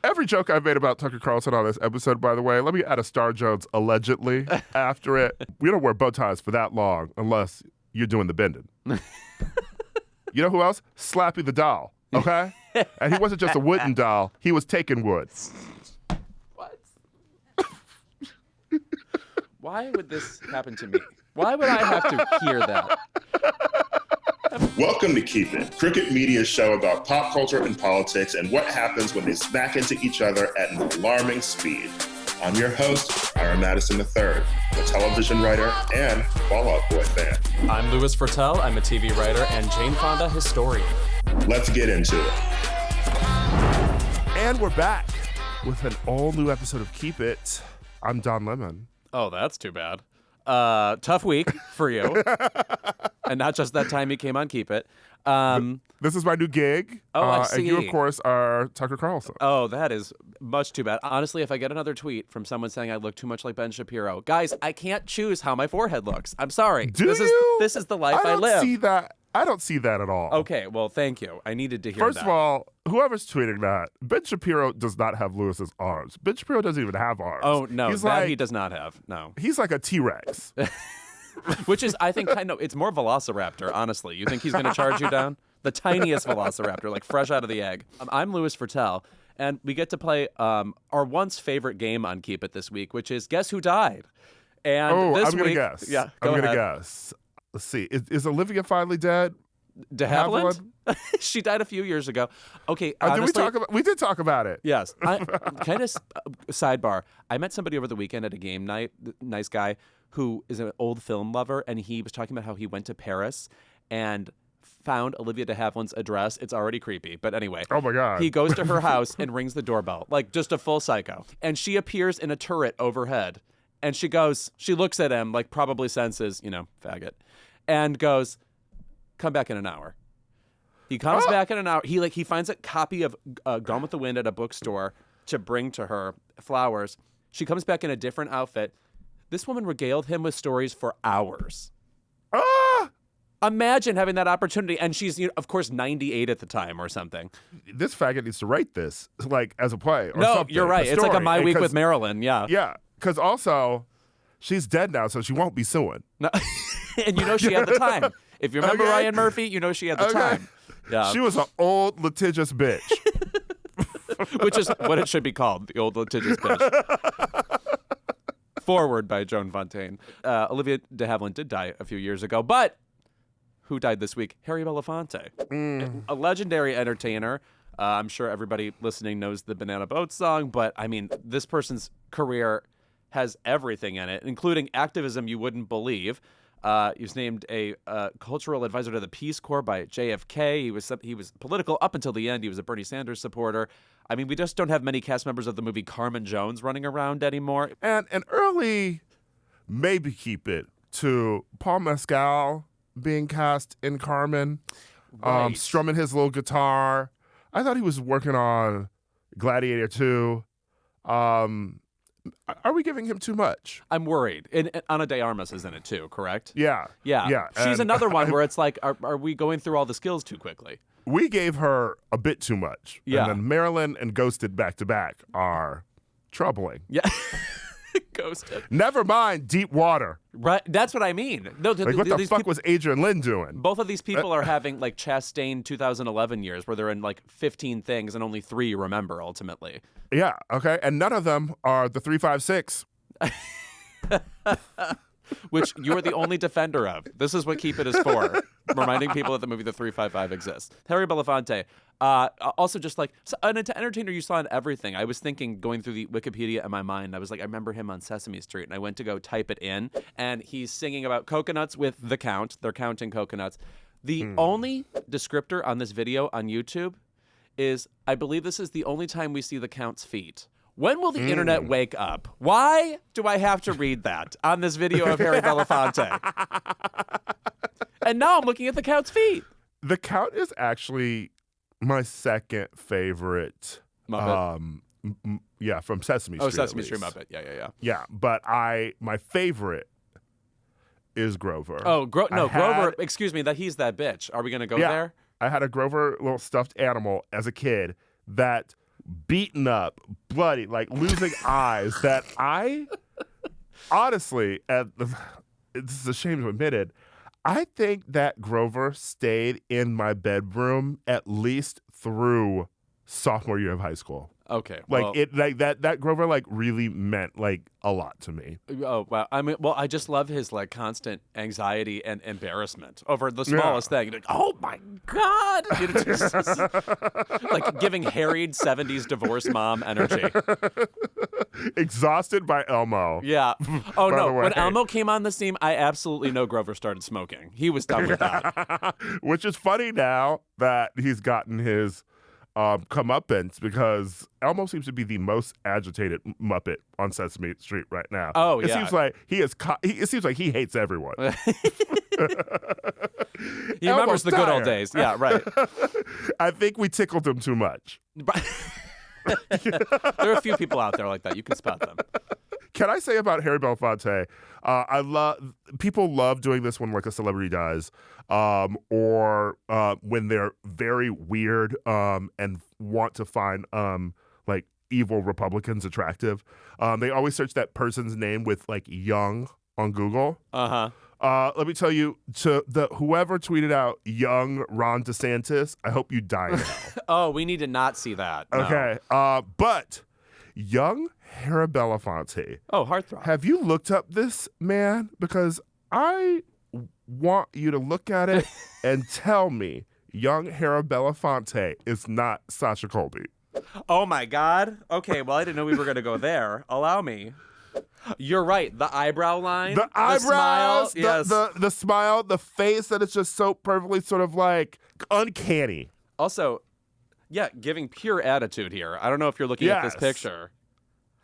Every joke I've made about Tucker Carlson on this episode, by the way, let me add a Star Jones allegedly after it. We don't wear bow ties for that long unless you're doing the bending. You know who else? Slappy the doll, okay? And he wasn't just a wooden doll. He was taking wood. What? Why would this happen to me? Why would I have to hear that? Welcome to Keep It, Cricket Media's show about pop culture and politics and what happens when they smack into each other at an alarming speed. I'm your host, Ira Madison III, a television writer and Fall Out Boy fan. I'm Louis Fertel. I'm a TV writer and Jane Fonda historian. Let's get into it. And we're back with an all-new episode of Keep It. I'm Don Lemon. Oh, that's too bad. Tough week for you. And not just that time you came on Keep It. This is my new gig. I see. And you, of course, are Tucker Carlson. Oh, that is much too bad. Honestly, if I get another tweet from someone saying I look too much like Ben Shapiro, guys, I can't choose how my forehead looks. I'm sorry. This is the life I live. I don't see that at all. Okay, well, thank you. I needed to hear that. First of all, whoever's tweeting that, Ben Shapiro does not have Lewis's arms. Ben Shapiro doesn't even have arms. Oh, no, he does not have. No. He's like a T-Rex. Which is, I think, it's more Velociraptor, honestly. You think he's going to charge you down? The tiniest Velociraptor, like fresh out of the egg. I'm Louis Fertel, and we get to play our once favorite game on Keep It this week, which is Guess Who Died? And I'm this going to week, guess. Yeah, I'm going to guess. Let's see. Is Olivia finally dead? De Havilland? She died a few years ago. Okay, honestly, we did talk about it. Yes. Sidebar. I met somebody over the weekend at a game night, nice guy, who is an old film lover, and he was talking about how he went to Paris and found Olivia de Havilland's address. It's already creepy, but anyway. Oh, my God. He goes to her house and rings the doorbell, like just a full psycho. And she appears in a turret overhead, and she looks at him, like probably senses, faggot, and goes, come back in an hour. He comes back in an hour. He finds a copy of Gone with the Wind at a bookstore to bring to her, flowers. She comes back in a different outfit. This woman regaled him with stories for hours. Imagine having that opportunity. And she's, of course, 98 at the time or something. This faggot needs to write this, like, as a play or no, something. You're right. It's like a My Week with Marilyn. Yeah. Yeah. Because also, she's dead now, so she won't be suing. No. And she had the time. If you remember Ryan Murphy, she had the time. Yeah. She was an old litigious bitch. Which is what it should be called, the old litigious bitch. Forward by Joan Fontaine. Olivia de Havilland did die a few years ago, but who died this week? Harry Belafonte. A legendary entertainer. I'm sure everybody listening knows the Banana Boat song, but I mean, this person's career has everything in it, including activism you wouldn't believe. He was named a cultural advisor to the Peace Corps by JFK. He was political up until the end. He was a Bernie Sanders supporter. I mean, we just don't have many cast members of the movie Carmen Jones running around anymore. And an early maybe Keep It to Paul Mescal being cast in Carmen, Right. strumming his little guitar. I thought he was working on Gladiator 2. Are we giving him too much? I'm worried. And Ana de Armas is in it too, correct? Yeah. Yeah. She's another one where it's like, are we going through all the skills too quickly? We gave her a bit too much. Yeah. And then Marilyn and Ghosted back to back are troubling. Yeah. Ghosted. Never mind Deep Water. Right. That's what I mean. No, What the fuck was Adrian Lynn doing? Both of these people are having like Chastain 2011 years where they're in like 15 things and only 3 you remember ultimately. Yeah, okay. And none of them are the 356. Which you're the only defender of. This is what Keep It is for. Reminding people that the movie The 355 exists. Harry Belafonte. Also just like an entertainer you saw in everything. I was thinking, going through the Wikipedia in my mind, I was like, I remember him on Sesame Street, and I went to go type it in, and he's singing about coconuts with the Count. They're counting coconuts. The only descriptor on this video on YouTube is, I believe this is the only time we see the Count's feet. When will the internet wake up? Why do I have to read that on this video of Harry Belafonte? And now I'm looking at the Count's feet. The Count is actually my second favorite. Muppet. Yeah, from Sesame Street. Oh, Sesame Street Muppet. Yeah. Yeah, but my favorite is Grover. Oh, Grover, excuse me, he's that bitch. Are we going to go there? I had a Grover little stuffed animal as a kid that beaten up, bloody, like losing eyes that I honestly, it's a shame to admit it, I think that Grover stayed in my bedroom at least through sophomore year of high school. Okay. Like that Grover like really meant like a lot to me. Oh wow! I mean, well, I just love his like constant anxiety and embarrassment over the smallest thing. Like, oh my god! You know, just, like giving harried '70s divorce mom energy. Exhausted by Elmo. Yeah. Oh no! When Elmo came on the scene, I absolutely know Grover started smoking. He was done with that. Which is funny now that he's gotten his comeuppance, because Elmo seems to be the most agitated Muppet on Sesame Street right now. Oh, it yeah. seems like it seems like he hates everyone. He remembers the good old days. Yeah, right. I think we tickled him too much. There are a few people out there like that. You can spot them. Can I say about Harry Belafonte? People love doing this when like a celebrity dies, or when they're very weird and want to find like evil Republicans attractive. They always search that person's name with like young on Google. Let me tell you, to whoever tweeted out young Ron DeSantis, I hope you die now. Oh, we need to not see that. No. Okay, but young Harry Belafonte. Oh, heartthrob. Have you looked up this man? Because I want you to look at it and tell me young Harry Belafonte is not Sasha Colby. Oh my God. Okay, well, I didn't know we were going to go there. Allow me. You're right. The eyebrow line. The eyebrows. Smile. Yes. The smile. The face that is just so perfectly sort of like uncanny. Also, yeah, giving pure attitude here. I don't know if you're looking at this picture.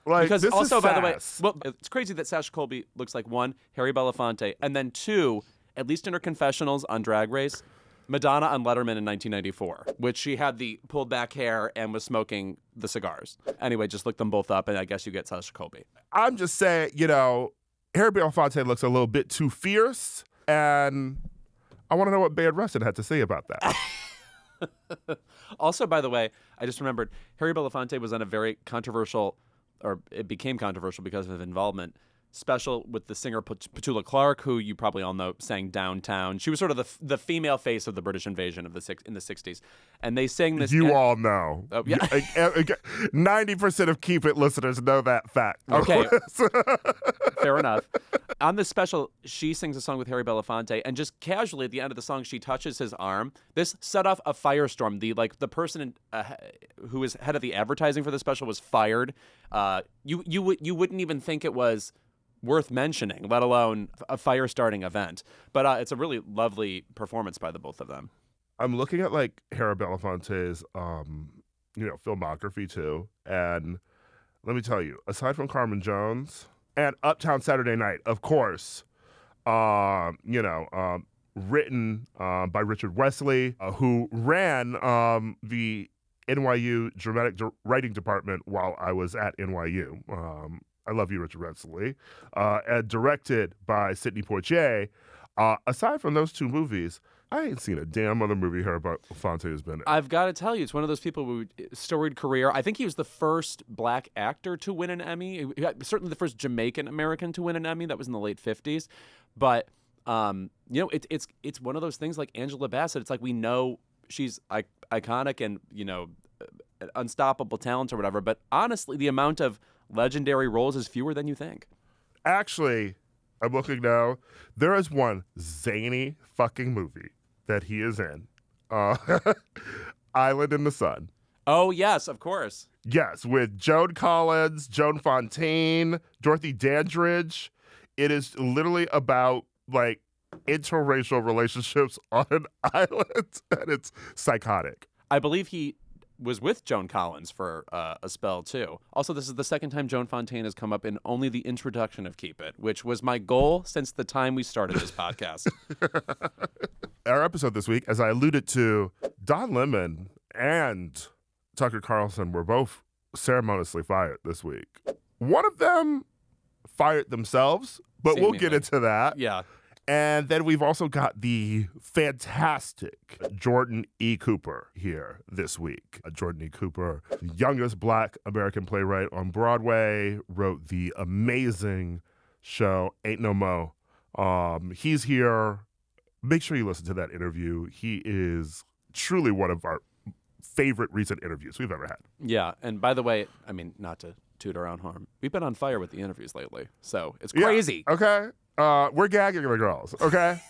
Like, because this also, is by the way, sass. well, it's crazy that Sasha Colby looks like one, Harry Belafonte, and then two, at least in her confessionals on Drag Race, Madonna on Letterman in 1994, which she had the pulled back hair and was smoking the cigars. Anyway, just look them both up, and I guess you get Sasha Colby. I'm just saying, Harry Belafonte looks a little bit too fierce, and I want to know what Bayard Rustin had to say about that. Also, by the way, I just remembered Harry Belafonte was on a very controversial, or it became controversial because of his involvement, special with the singer Petula Clark, who you probably all know sang Downtown. She was sort of the female face of the British invasion of in the 60s. And they sang this... You all know. Oh, yeah. 90% of Keep It listeners know that fact. Okay. Fair enough. On this special, she sings a song with Harry Belafonte, and just casually at the end of the song, she touches his arm. This set off a firestorm. The person who was head of the advertising for the special was fired. You wouldn't even think it was worth mentioning, let alone a fire-starting event. But it's a really lovely performance by the both of them. I'm looking at like Harry Belafonte's filmography too, and let me tell you, aside from Carmen Jones and Uptown Saturday Night, of course, written by Richard Wesley, who ran the NYU dramatic writing department while I was at NYU. I love you, Richard Wesley, and directed by Sidney Poitier. Aside from those two movies, I ain't seen a damn other movie Harry Belafonte has been in. I've got to tell you, it's one of those people with storied career. I think he was the first black actor to win an Emmy. Certainly the first Jamaican American to win an Emmy. That was in the late 50s. But, it's one of those things like Angela Bassett. It's like we know she's iconic and, unstoppable talent or whatever. But honestly, the amount of legendary roles is fewer than you think. Actually, I'm looking now. There is one zany fucking movie that he is in. Island in the Sun. Oh, yes, of course. Yes, with Joan Collins, Joan Fontaine, Dorothy Dandridge. It is literally about, like, interracial relationships on an island, and it's psychotic. I believe he was with Joan Collins for a spell, too. Also, this is the second time Joan Fontaine has come up in only the introduction of Keep It, which was my goal since the time we started this podcast. Our episode this week, as I alluded to, Don Lemon and Tucker Carlson were both ceremoniously fired this week. One of them fired themselves, but we'll get into that. Yeah. And then we've also got the fantastic Jordan E. Cooper here this week. Jordan E. Cooper, the youngest Black American playwright on Broadway, wrote the amazing show Ain't No Mo. He's here. Make sure you listen to that interview. He is truly one of our favorite recent interviews we've ever had. Yeah, and by the way, I mean, not to toot our own horn, we've been on fire with the interviews lately, so it's crazy. Yeah, okay? We're gagging the girls, okay?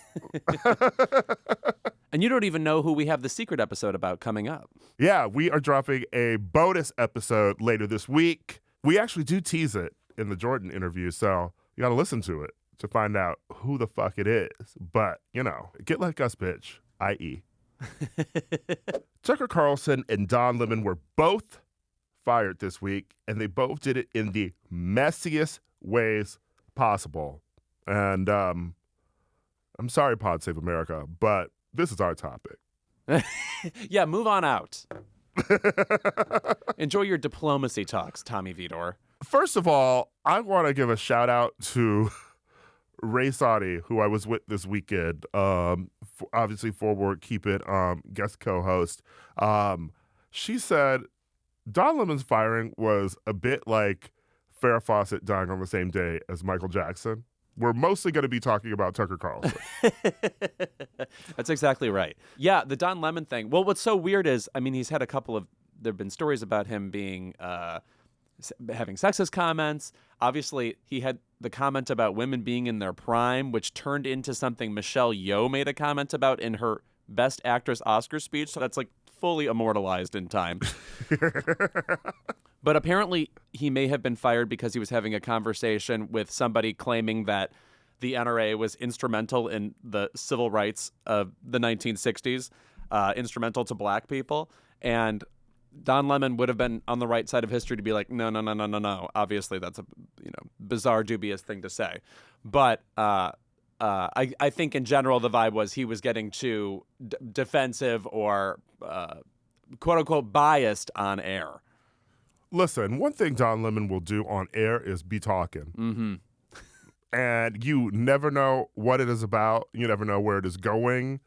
And you don't even know who we have the secret episode about coming up. Yeah, we are dropping a bonus episode later this week. We actually do tease it in the Jordan interview, so you got to listen to it to find out who the fuck it is. But, you know, get like us, bitch, i.e. Tucker Carlson and Don Lemon were both fired this week, and they both did it in the messiest ways possible. And I'm sorry, Pod Save America, but this is our topic. Yeah, move on out. Enjoy your diplomacy talks, Tommy Vietor. First of all, I want to give a shout out to Ray Saudi, who I was with this weekend. Obviously, Forward Keep It guest co-host. She said Don Lemon's firing was a bit like Farrah Fawcett dying on the same day as Michael Jackson. We're mostly going to be talking about Tucker Carlson. That's exactly right. Yeah, the Don Lemon thing. Well, what's so weird is, I mean, he's had a couple of, there have been stories about him being, having sexist comments. Obviously, he had the comment about women being in their prime, which turned into something Michelle Yeoh made a comment about in her Best Actress Oscar speech. So that's like fully immortalized in time. But apparently he may have been fired because he was having a conversation with somebody claiming that the NRA was instrumental in the civil rights of the 1960s, instrumental to black people. And Don Lemon would have been on the right side of history to be like, no. Obviously, that's a bizarre, dubious thing to say. But I think in general the vibe was he was getting too defensive or quote unquote biased on air. Listen, one thing Don Lemon will do on air is be talking. Mm-hmm. And you never know what it is about. You never know where it is going.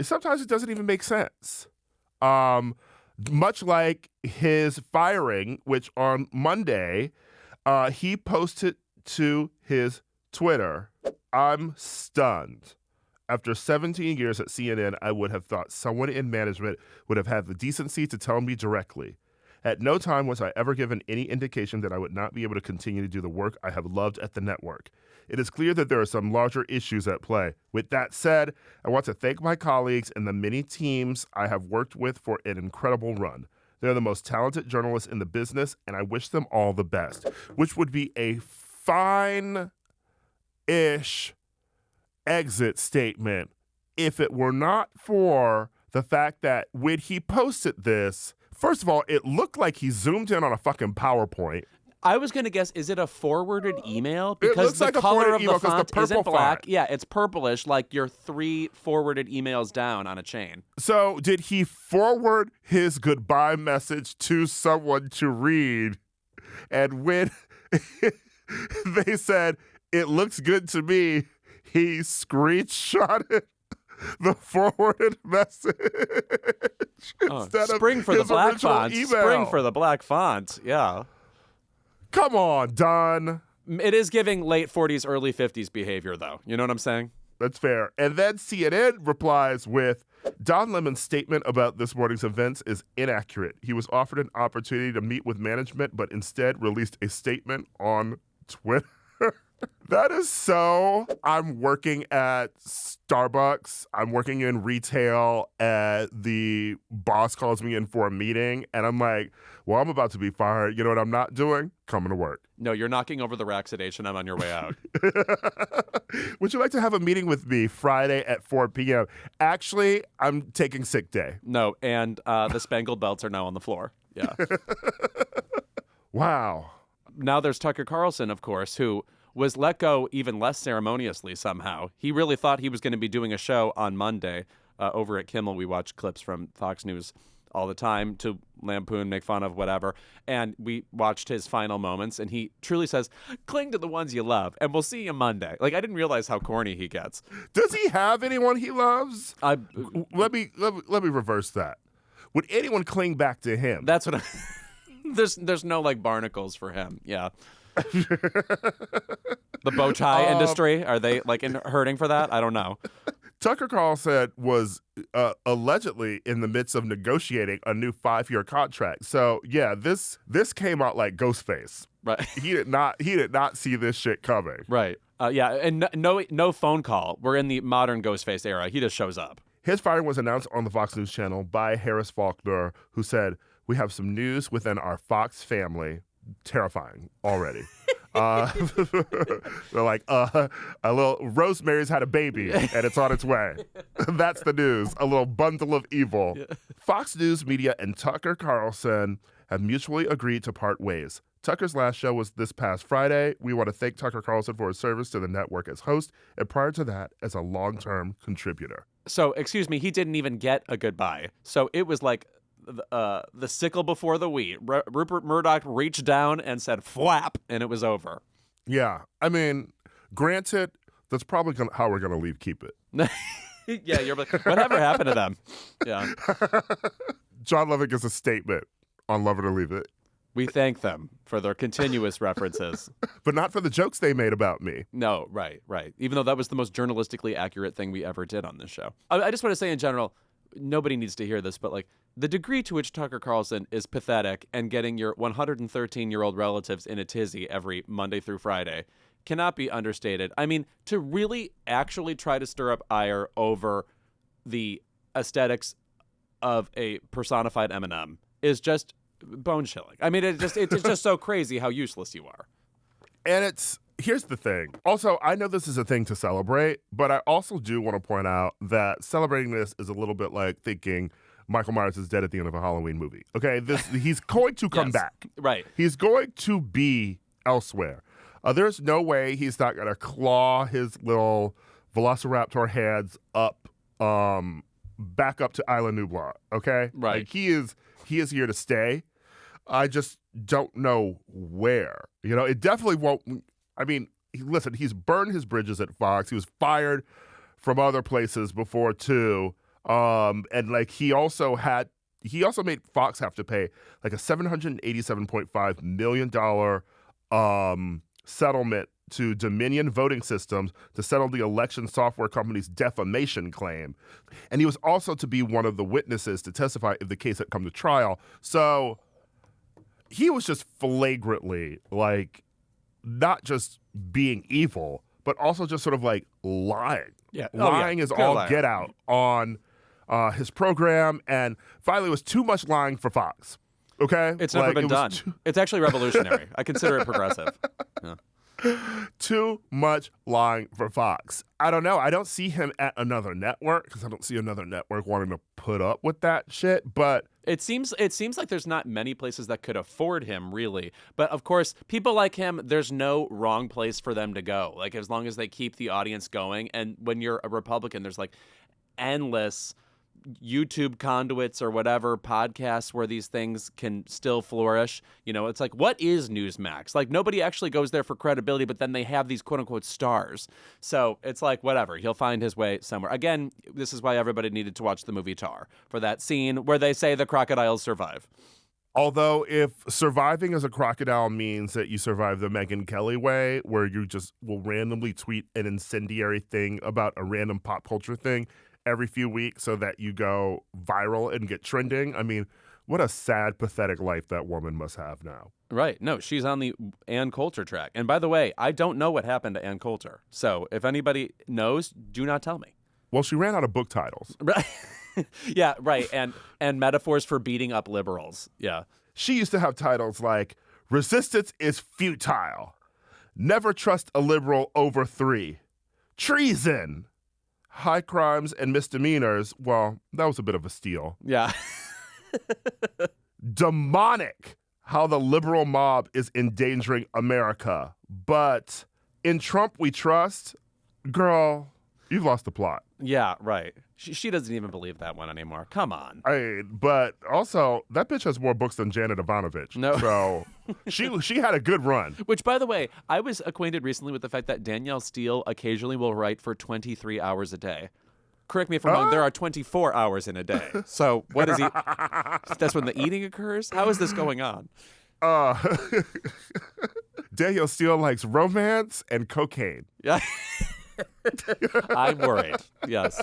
Sometimes it doesn't even make sense. Much like his firing, which on Monday, he posted to his Twitter, "I'm stunned. After 17 years at CNN, I would have thought someone in management would have had the decency to tell me directly. At no time was I ever given any indication that I would not be able to continue to do the work I have loved at the network. It is clear that there are some larger issues at play. With that said, I want to thank my colleagues and the many teams I have worked with for an incredible run. They're the most talented journalists in the business, and I wish them all the best," which would be a fine-ish exit statement if it were not for the fact that when he posted this, first of all, it looked like he zoomed in on a fucking PowerPoint. I was going to guess, is it a forwarded email? It Because looks the like a color forwarded of email the 'cause the font purple isn't black. font. Yeah, it's purplish, like your 3 forwarded emails down on a chain. So did he forward his goodbye message to someone to read? And when they said, "It looks good to me," he screenshotted the forwarded message instead Spring of for the his black original font. email. Spring for the black font. Yeah. Come on, Don. It is giving late 40s, early 50s behavior, though. You know what I'm saying? That's fair. And then CNN replies with, "Don Lemon's statement about this morning's events is inaccurate. He was offered an opportunity to meet with management, but instead released a statement on Twitter." That is so. I'm working at Starbucks. I'm working in retail, and the boss calls me in for a meeting, and I'm like, well, I'm about to be fired. You know what I'm not doing? Coming to work. No, you're knocking over the Raxidation. I'm on your way out. Would you like to have a meeting with me Friday at 4 p.m.? Actually, I'm taking sick day. No, and the spangled belts are now on the floor. Yeah. Wow. Now there's Tucker Carlson, of course, who was let go even less ceremoniously somehow. He really thought he was going to be doing a show on Monday over at Kimmel. We watch clips from Fox News all the time to lampoon, make fun of, whatever. And we watched his final moments, and he truly says, cling to the ones you love, and we'll see you Monday. Like, I didn't realize how corny he gets. Does he have anyone he loves? Let me reverse that. Would anyone cling back to him? That's what there's no, like, barnacles for him. Yeah. The bow tie industry, are they, like, hurting for that? I don't know. Tucker Carlson was allegedly in the midst of negotiating a new 5-year contract. So yeah, this came out like Ghostface. Right. He did not see this shit coming. Right. Yeah, and no phone call. We're in the modern Ghostface era. He just shows up. His firing was announced on the Fox News channel by Harris Faulkner, who said, "We have some news within our Fox family." Terrifying already. They're like, a little Rosemary's had a baby and it's on its way. That's the news. A little bundle of evil. Yeah. Fox News Media and Tucker Carlson have mutually agreed to part ways. Tucker's last show was this past Friday. We want to thank Tucker Carlson for his service to the network as host and prior to that as a long-term contributor. So, excuse me, he didn't even get a goodbye. So it was like the sickle before the wheat. Rupert Murdoch reached down and said "flap," and it was over. Yeah, I mean, granted, that's probably how we're going to leave Keep It. Yeah, you're like, whatever happened to them? Yeah. Jon Lovett gives a statement on Love It or Leave It. We thank them for their continuous references. But not for the jokes they made about me. No, right. Even though that was the most journalistically accurate thing we ever did on this show. I just want to say in general, nobody needs to hear this, but like the degree to which Tucker Carlson is pathetic and getting your 113-year-old relatives in a tizzy every Monday through Friday cannot be understated. I mean, to really actually try to stir up ire over the aesthetics of a personified M&M is just bone-chilling. I mean, it's just so crazy how useless you are. And here's the thing. Also, I know this is a thing to celebrate, but I also do want to point out that celebrating this is a little bit like thinking Michael Myers is dead at the end of a Halloween movie. Okay, he's going to come back. Right. He's going to be elsewhere. There's no way he's not going to claw his little velociraptor hands up, back up to Isla Nublar. Okay, right. Like, he is here to stay. I just don't know where. You know, it definitely won't. I mean, listen, he's burned his bridges at Fox. He was fired from other places before too. And like he also made Fox have to pay like a $787.5 million settlement to Dominion Voting Systems to settle the election software company's defamation claim. And he was also to be one of the witnesses to testify if the case had come to trial. So he was just flagrantly like not just being evil, but also just sort of like lying. Yeah. Lying is all liar. Get out on his program, and finally it was too much lying for Fox. Okay? It's never been done. It's actually revolutionary. I consider it progressive. Yeah. Too much lying for Fox. I don't know. I don't see him at another network because I don't see another network wanting to put up with that shit, but It seems like there's not many places that could afford him, really. But of course, people like him, there's no wrong place for them to go. Like, as long as they keep the audience going. And when you're a Republican, there's like endless YouTube conduits or whatever podcasts where these things can still flourish. You know, it's like, what is Newsmax? Like, nobody actually goes there for credibility, but then they have these quote unquote stars. So it's like, whatever, he'll find his way somewhere. Again, this is why everybody needed to watch the movie Tar, for that scene where they say the crocodiles survive. although if surviving as a crocodile means that you survive the Megyn Kelly way, where you just will randomly tweet an incendiary thing about a random pop culture thing every few weeks so that you go viral and get trending. I mean, what a sad, pathetic life that woman must have now. Right. No, she's on the Ann Coulter track. And by the way, I don't know what happened to Ann Coulter. So if anybody knows, do not tell me. Well, she ran out of book titles. Right. Yeah, right. And metaphors for beating up liberals. Yeah. She used to have titles like Resistance is Futile, Never Trust a Liberal Over 3, Treason, High Crimes and Misdemeanors. Well, that was a bit of a steal. Yeah. Demonic, How the Liberal Mob is Endangering America. But In Trump We Trust, girl, You've lost the plot. Yeah, right. She doesn't even believe that one anymore. Come on. But also, that bitch has more books than Janet Ivanovich. No. So she had a good run. Which, by the way, I was acquainted recently with the fact that Danielle Steele occasionally will write for 23 hours a day. Correct me if I'm wrong, there are 24 hours in a day. So what is he? That's when the eating occurs? How is this going on? Danielle Steele likes romance and cocaine. Yeah. I'm worried. Yes.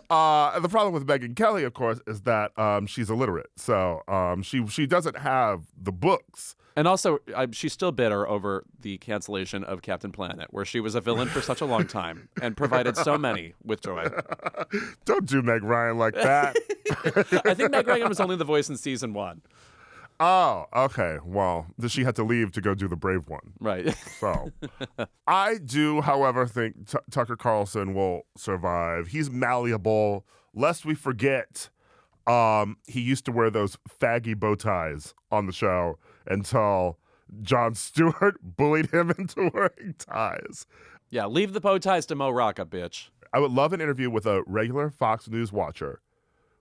The problem with Megyn Kelly, of course, is that she's illiterate. So she doesn't have the books. And also, she's still bitter over the cancellation of Captain Planet, where she was a villain for such a long time and provided so many with joy. Don't do Meg Ryan like that. I think Meg Ryan was only the voice in season 1. Oh, okay. Well, she had to leave to go do the Brave one. Right. So, I do, however, think Tucker Carlson will survive. He's malleable. Lest we forget, he used to wear those faggy bow ties on the show until Jon Stewart bullied him into wearing ties. Yeah, leave the bow ties to Mo Rocca, bitch. I would love an interview with a regular Fox News watcher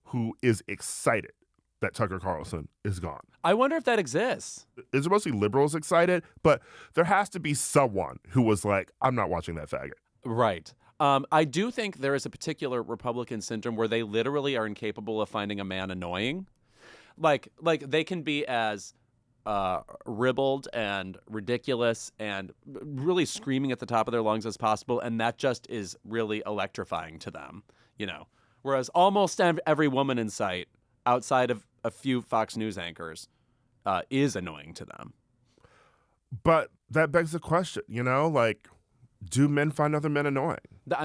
who is excited that Tucker Carlson is gone. I wonder if that exists. Is it mostly liberals excited? But there has to be someone who was like, I'm not watching that faggot. Right. I do think there is a particular Republican syndrome where they literally are incapable of finding a man annoying. Like they can be as ribald and ridiculous and really screaming at the top of their lungs as possible, and that just is really electrifying to them, you know. Whereas almost every woman in sight, outside of a few Fox News anchors, is annoying to them. But that begs the question, you know, like, do men find other men annoying?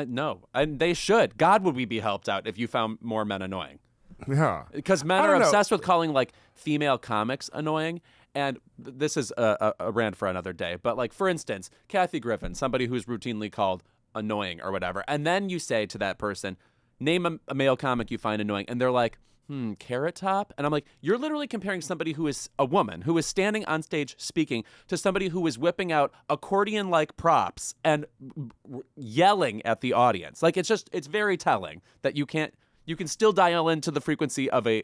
No, and they should. God, would we be helped out if you found more men annoying? Yeah. Because men are obsessed with calling, like, female comics annoying. And this is a rant for another day. But, like, for instance, Kathy Griffin, somebody who's routinely called annoying or whatever. And then you say to that person, name a male comic you find annoying. And they're like, Carrot Top? And I'm like, you're literally comparing somebody who is a woman, who is standing on stage speaking, to somebody who is whipping out accordion-like props and yelling at the audience. Like, it's very telling that you can still dial into the frequency of a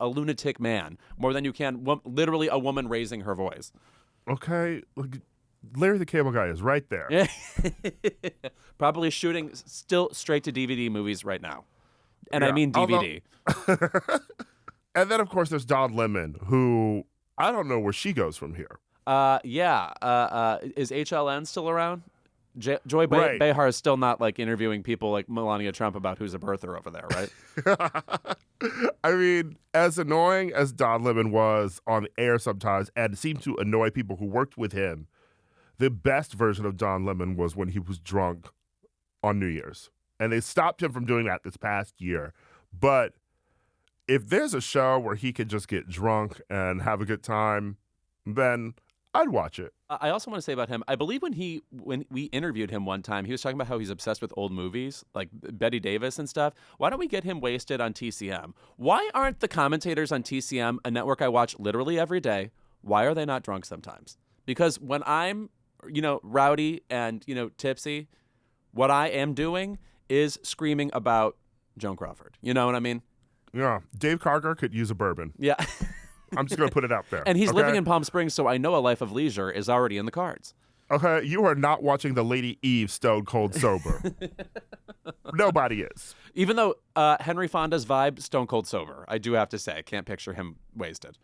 lunatic man more than you can literally a woman raising her voice. Okay. Look, Larry the Cable Guy is right there. Probably shooting still straight to DVD movies right now. And yeah, I mean DVD. And then, of course, there's Don Lemon, who I don't know where she goes from here. Is HLN still around? Joy Behar is still not, like, interviewing people like Melania Trump about who's a birther over there, right? I mean, as annoying as Don Lemon was on air sometimes and seemed to annoy people who worked with him, the best version of Don Lemon was when he was drunk on New Year's. And they stopped him from doing that this past year. But if there's a show where he could just get drunk and have a good time, then I'd watch it. I also want to say about him, I believe when we interviewed him one time, he was talking about how he's obsessed with old movies, like Bette Davis and stuff. Why don't we get him wasted on TCM? Why aren't the commentators on TCM, a network I watch literally every day, why are they not drunk sometimes? Because when I'm, rowdy and, tipsy, what I am doing is screaming about Joan Crawford. You know what I mean? Yeah. Dave Karger could use a bourbon. Yeah. I'm just going to put it out there. And he's living in Palm Springs, so I know a life of leisure is already in the cards. Okay, you are not watching the Lady Eve Stone Cold Sober. Nobody is. Even though Henry Fonda's vibe, Stone Cold Sober, I do have to say, I can't picture him wasted.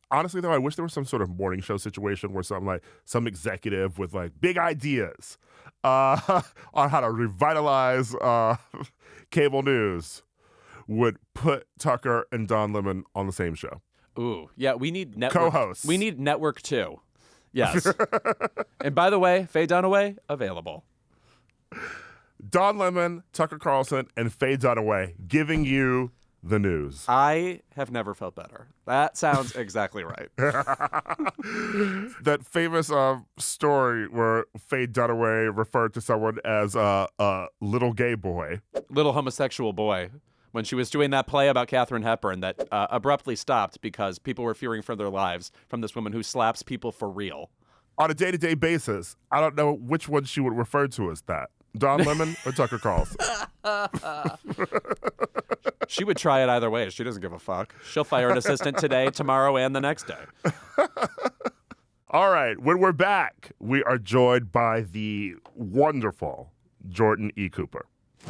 Honestly, though, I wish there was some sort of morning show situation where some executive with big ideas on how to revitalize cable news would put Tucker and Don Lemon on the same show. Ooh, yeah, we need network co-hosts. We need network 2. Yes. And by the way, Faye Dunaway, available. Don Lemon, Tucker Carlson, and Faye Dunaway giving you the news. I have never felt better. That sounds exactly right. That famous story where Faye Dunaway referred to someone as a little gay boy. Little homosexual boy. When she was doing that play about Katharine Hepburn that abruptly stopped because people were fearing for their lives from this woman who slaps people for real. On a day-to-day basis, I don't know which one she would refer to as that. Don Lemon or Tucker Carlson? She would try it either way. She doesn't give a fuck. She'll fire an assistant today, tomorrow, and the next day. All right, when we're back, we are joined by the wonderful Jordan E. Cooper.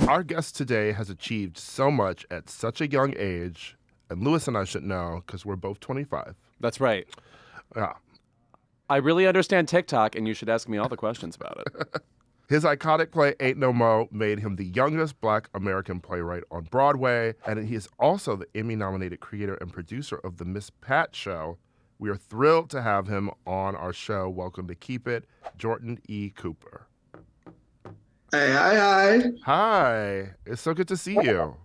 Our guest today has achieved so much at such a young age, and Louis and I should know because we're both 25. That's right. Yeah. I really understand TikTok, and you should ask me all the questions about it. His iconic play, Ain't No Mo, made him the youngest Black American playwright on Broadway, and he is also the Emmy-nominated creator and producer of The Miss Pat Show. We are thrilled to have him on our show. Welcome to Keep It, Jordan E. Cooper. Hey, hi. Hi. It's so good to see you.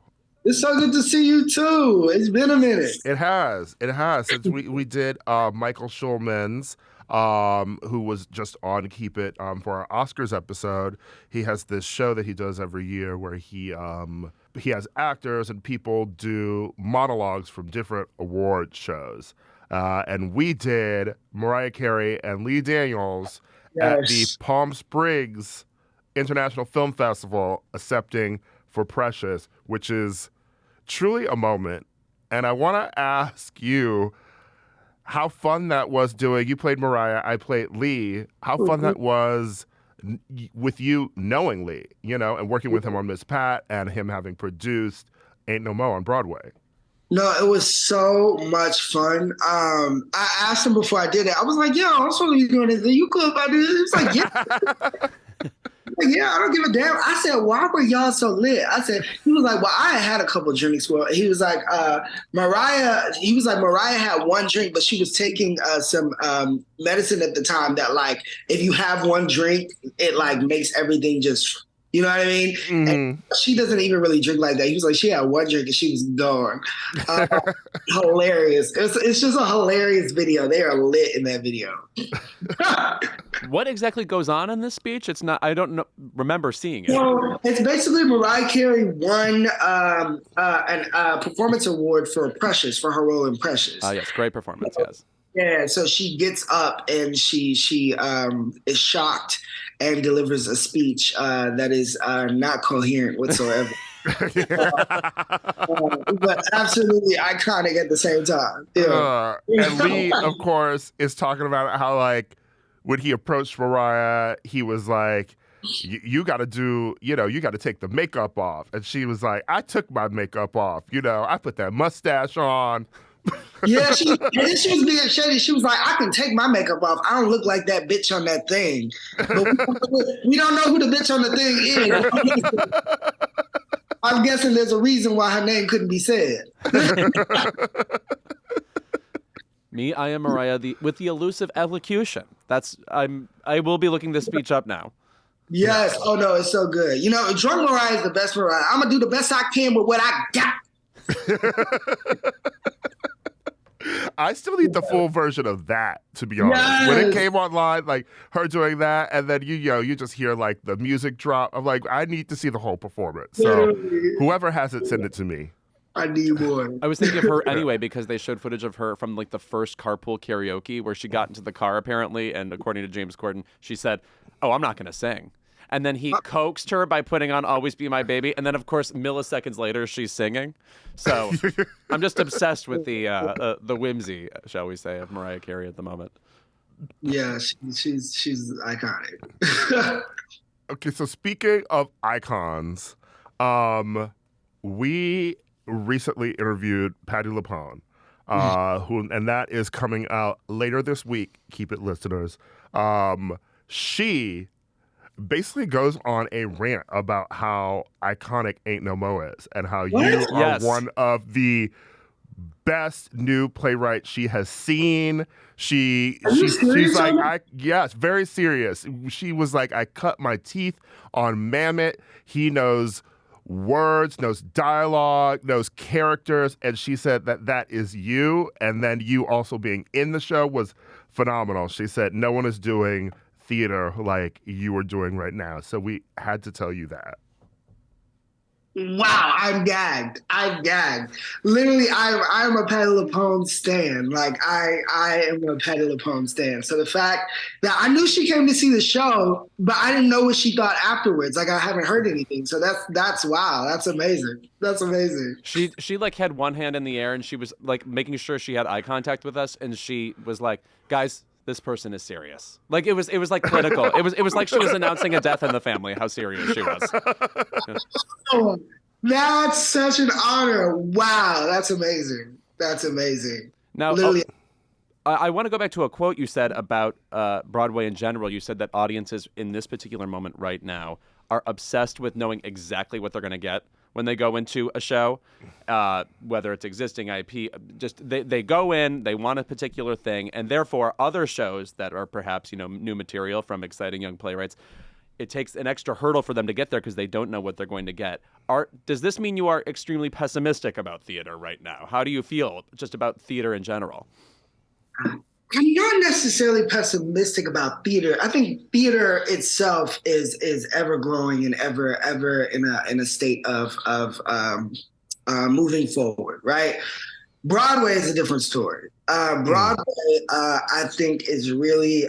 It's so good to see you, too. It's been a minute. It has. Since we did Michael Schulman's, who was just on Keep It for our Oscars episode. He has this show that he does every year where he has actors and people do monologues from different award shows. And we did Mariah Carey and Lee Daniels at the Palm Springs International Film Festival, accepting for Precious, which is truly a moment. And I want to ask you how fun that was doing. You played Mariah, I played Lee. How fun that was with you knowing Lee, and working with him on Miss Pat and him having produced Ain't No Mo on Broadway. No, it was so much fun. I asked him before I did it. I was like, yo, I'm supposed to be doing this. Are you cool about this? He was like, yeah. Yeah, I don't give a damn. I said, why were y'all so lit? He was like, well, I had a couple drinks. Well, he was like, Mariah had one drink, but she was taking some medicine at the time that, like, if you have one drink, it, like, makes everything just, you know what I mean? Mm-hmm. And she doesn't even really drink like that. He was like, she had one drink and she was gone. Hilarious. It's just a hilarious video. They are lit in that video. What exactly goes on in this speech? It's not. I don't remember seeing it. So it's basically Mariah Carey won a performance award for Precious, for her role in Precious. Yes, great performance. Yes. Yeah, so she gets up and she is shocked and delivers a speech that is not coherent whatsoever. But absolutely iconic at the same time. Yeah. And Lee, of course, is talking about how, like, when he approached Mariah, he was like, you got to you got to take the makeup off. And she was like, I took my makeup off. I put that mustache on. Yeah, and then she was being shady. She was like, I can take my makeup off. I don't look like that bitch on that thing. But we don't know who the bitch on the thing is. I'm guessing there's a reason why her name couldn't be said. Me, I am Mariah with the elusive elocution. I will be looking this speech up now. Yes. Oh no, it's so good. Drunk Mariah is the best Mariah. I'm gonna do the best I can with what I got. I still need the full version of that, to be honest. Yes. When it came online, like her doing that, and then you just hear like the music drop. I'm like, I need to see the whole performance. So whoever has it, send it to me. I need more. I was thinking of her anyway because they showed footage of her from like the first carpool karaoke where she got into the car apparently, and according to James Corden, she said, "Oh, I'm not going to sing." And then he coaxed her by putting on Always Be My Baby. And then, of course, milliseconds later, she's singing. So I'm just obsessed with the whimsy, shall we say, of Mariah Carey at the moment. Yeah, she's iconic. Okay, so speaking of icons, we recently interviewed Patti LuPone, and that is coming out later this week. Keep it, listeners. She basically goes on a rant about how iconic Ain't No Mo is and how you are one of the best new playwrights she has seen. She's like, yes, very serious. She was like, I cut my teeth on Mammoth. He knows words, knows dialogue, knows characters, and she said that is you. And then you also being in the show was phenomenal. She said no one is doing theater like you are doing right now. So we had to tell you that. Wow, I'm gagged. I'm gagged. Literally, I'm a Patti LuPone stan. Like I am a Patti LuPone stan. So the fact that I knew she came to see the show, but I didn't know what she thought afterwards. Like I haven't heard anything. So that's wow. That's amazing. That's amazing. She like had one hand in the air and she was like making sure she had eye contact with us, and she was like, guys, this person is serious. Like it was like critical. It was like she was announcing a death in the family, how serious she was. Oh, that's such an honor. Wow, that's amazing. That's amazing. Now, Literally, I want to go back to a quote you said about Broadway in general. You said that audiences in this particular moment right now are obsessed with knowing exactly what they're going to get when they go into a show, whether it's existing IP. Just they go in, they want a particular thing, and therefore other shows that are perhaps new material from exciting young playwrights, it takes an extra hurdle for them to get there because they don't know what they're going to get. Does this mean you are extremely pessimistic about theater right now? How do you feel just about theater in general? I'm not necessarily pessimistic about theater. I think theater itself is ever growing and ever in a state of moving forward, right? Broadway is a different story. Broadway, I think, is really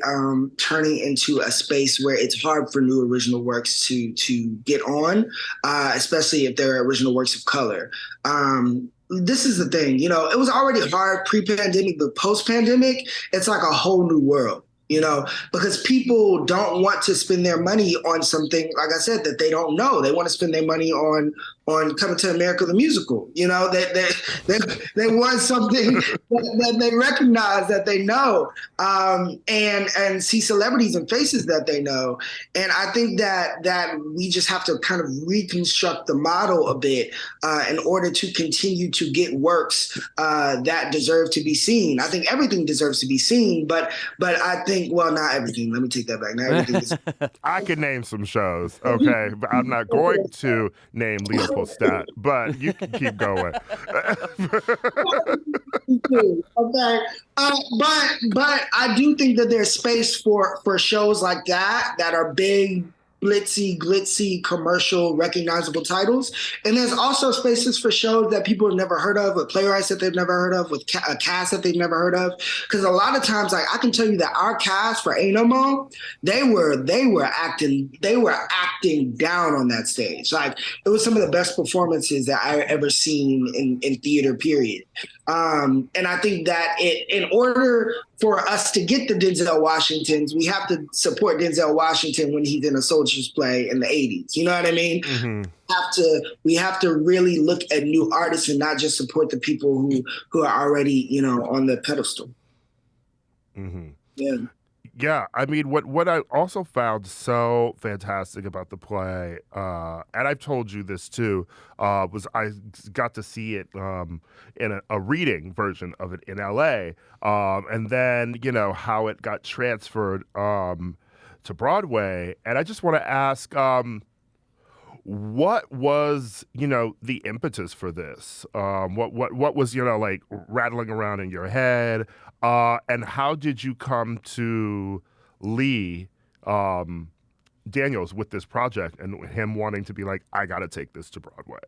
turning into a space where it's hard for new original works to get on, especially if they're original works of color. This is the thing, it was already hard pre-pandemic, but post-pandemic, it's like a whole new world. Because people don't want to spend their money on something, like I said, that they don't know. They want to spend their money on Coming to America, the musical. They want something that they recognize, that they know, and see celebrities and faces that they know. And I think that we just have to kind of reconstruct the model a bit in order to continue to get works that deserve to be seen. I think everything deserves to be seen, but I think, well, not everything. Let me take that back. Not everything is. I can name some shows, okay? But I'm not going to name Leopoldstadt, but you can keep going. Okay. But I do think that there's space for shows like that are big, glitzy, commercial, recognizable titles. And there's also spaces for shows that people have never heard of, with playwrights that they've never heard of, with a cast that they've never heard of. Because a lot of times, like I can tell you that our cast for Ain't No More, they were acting down on that stage. Like it was some of the best performances that I ever seen in theater, period. And I think that in order for us to get the Denzel Washingtons, we have to support Denzel Washington when he's in a Soldier's Play in the 80s. You know what I mean? Mm-hmm. We have to really look at new artists and not just support the people who are already, on the pedestal. Mm-hmm. Yeah. Yeah, I mean, what I also found so fantastic about the play, and I've told you this too, was I got to see it in a reading version of it in L.A., and then, how it got transferred to Broadway. And I just want to ask, what was, the impetus for this? What was, like rattling around in your head? And how did you come to Lee Daniels with this project and him wanting to be like, I got to take this to Broadway?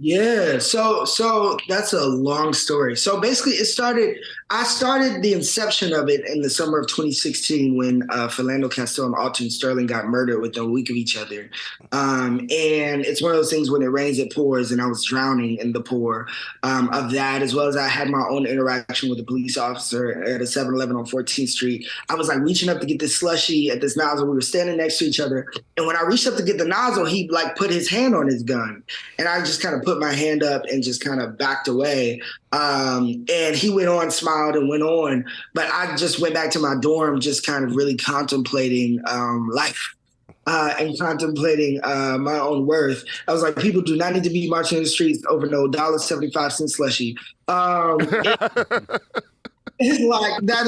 Yeah, so that's a long story. So basically I started the inception of it in the summer of 2016 when Philando Castile and Alton Sterling got murdered within a week of each other. And it's one of those things, when it rains, it pours, and I was drowning in the pour of that, as well as I had my own interaction with a police officer at a 7-Eleven on 14th Street. I was like reaching up to get this slushie at this nozzle. We were standing next to each other. And when I reached up to get the nozzle, he like put his hand on his gun. And I just kind of put my hand up and just kind of backed away. And he went on, smiled, and went on. But I just went back to my dorm, just kind of really contemplating life and contemplating my own worth. I was like, people do not need to be marching in the streets over no $1.75 slushie. It's like, that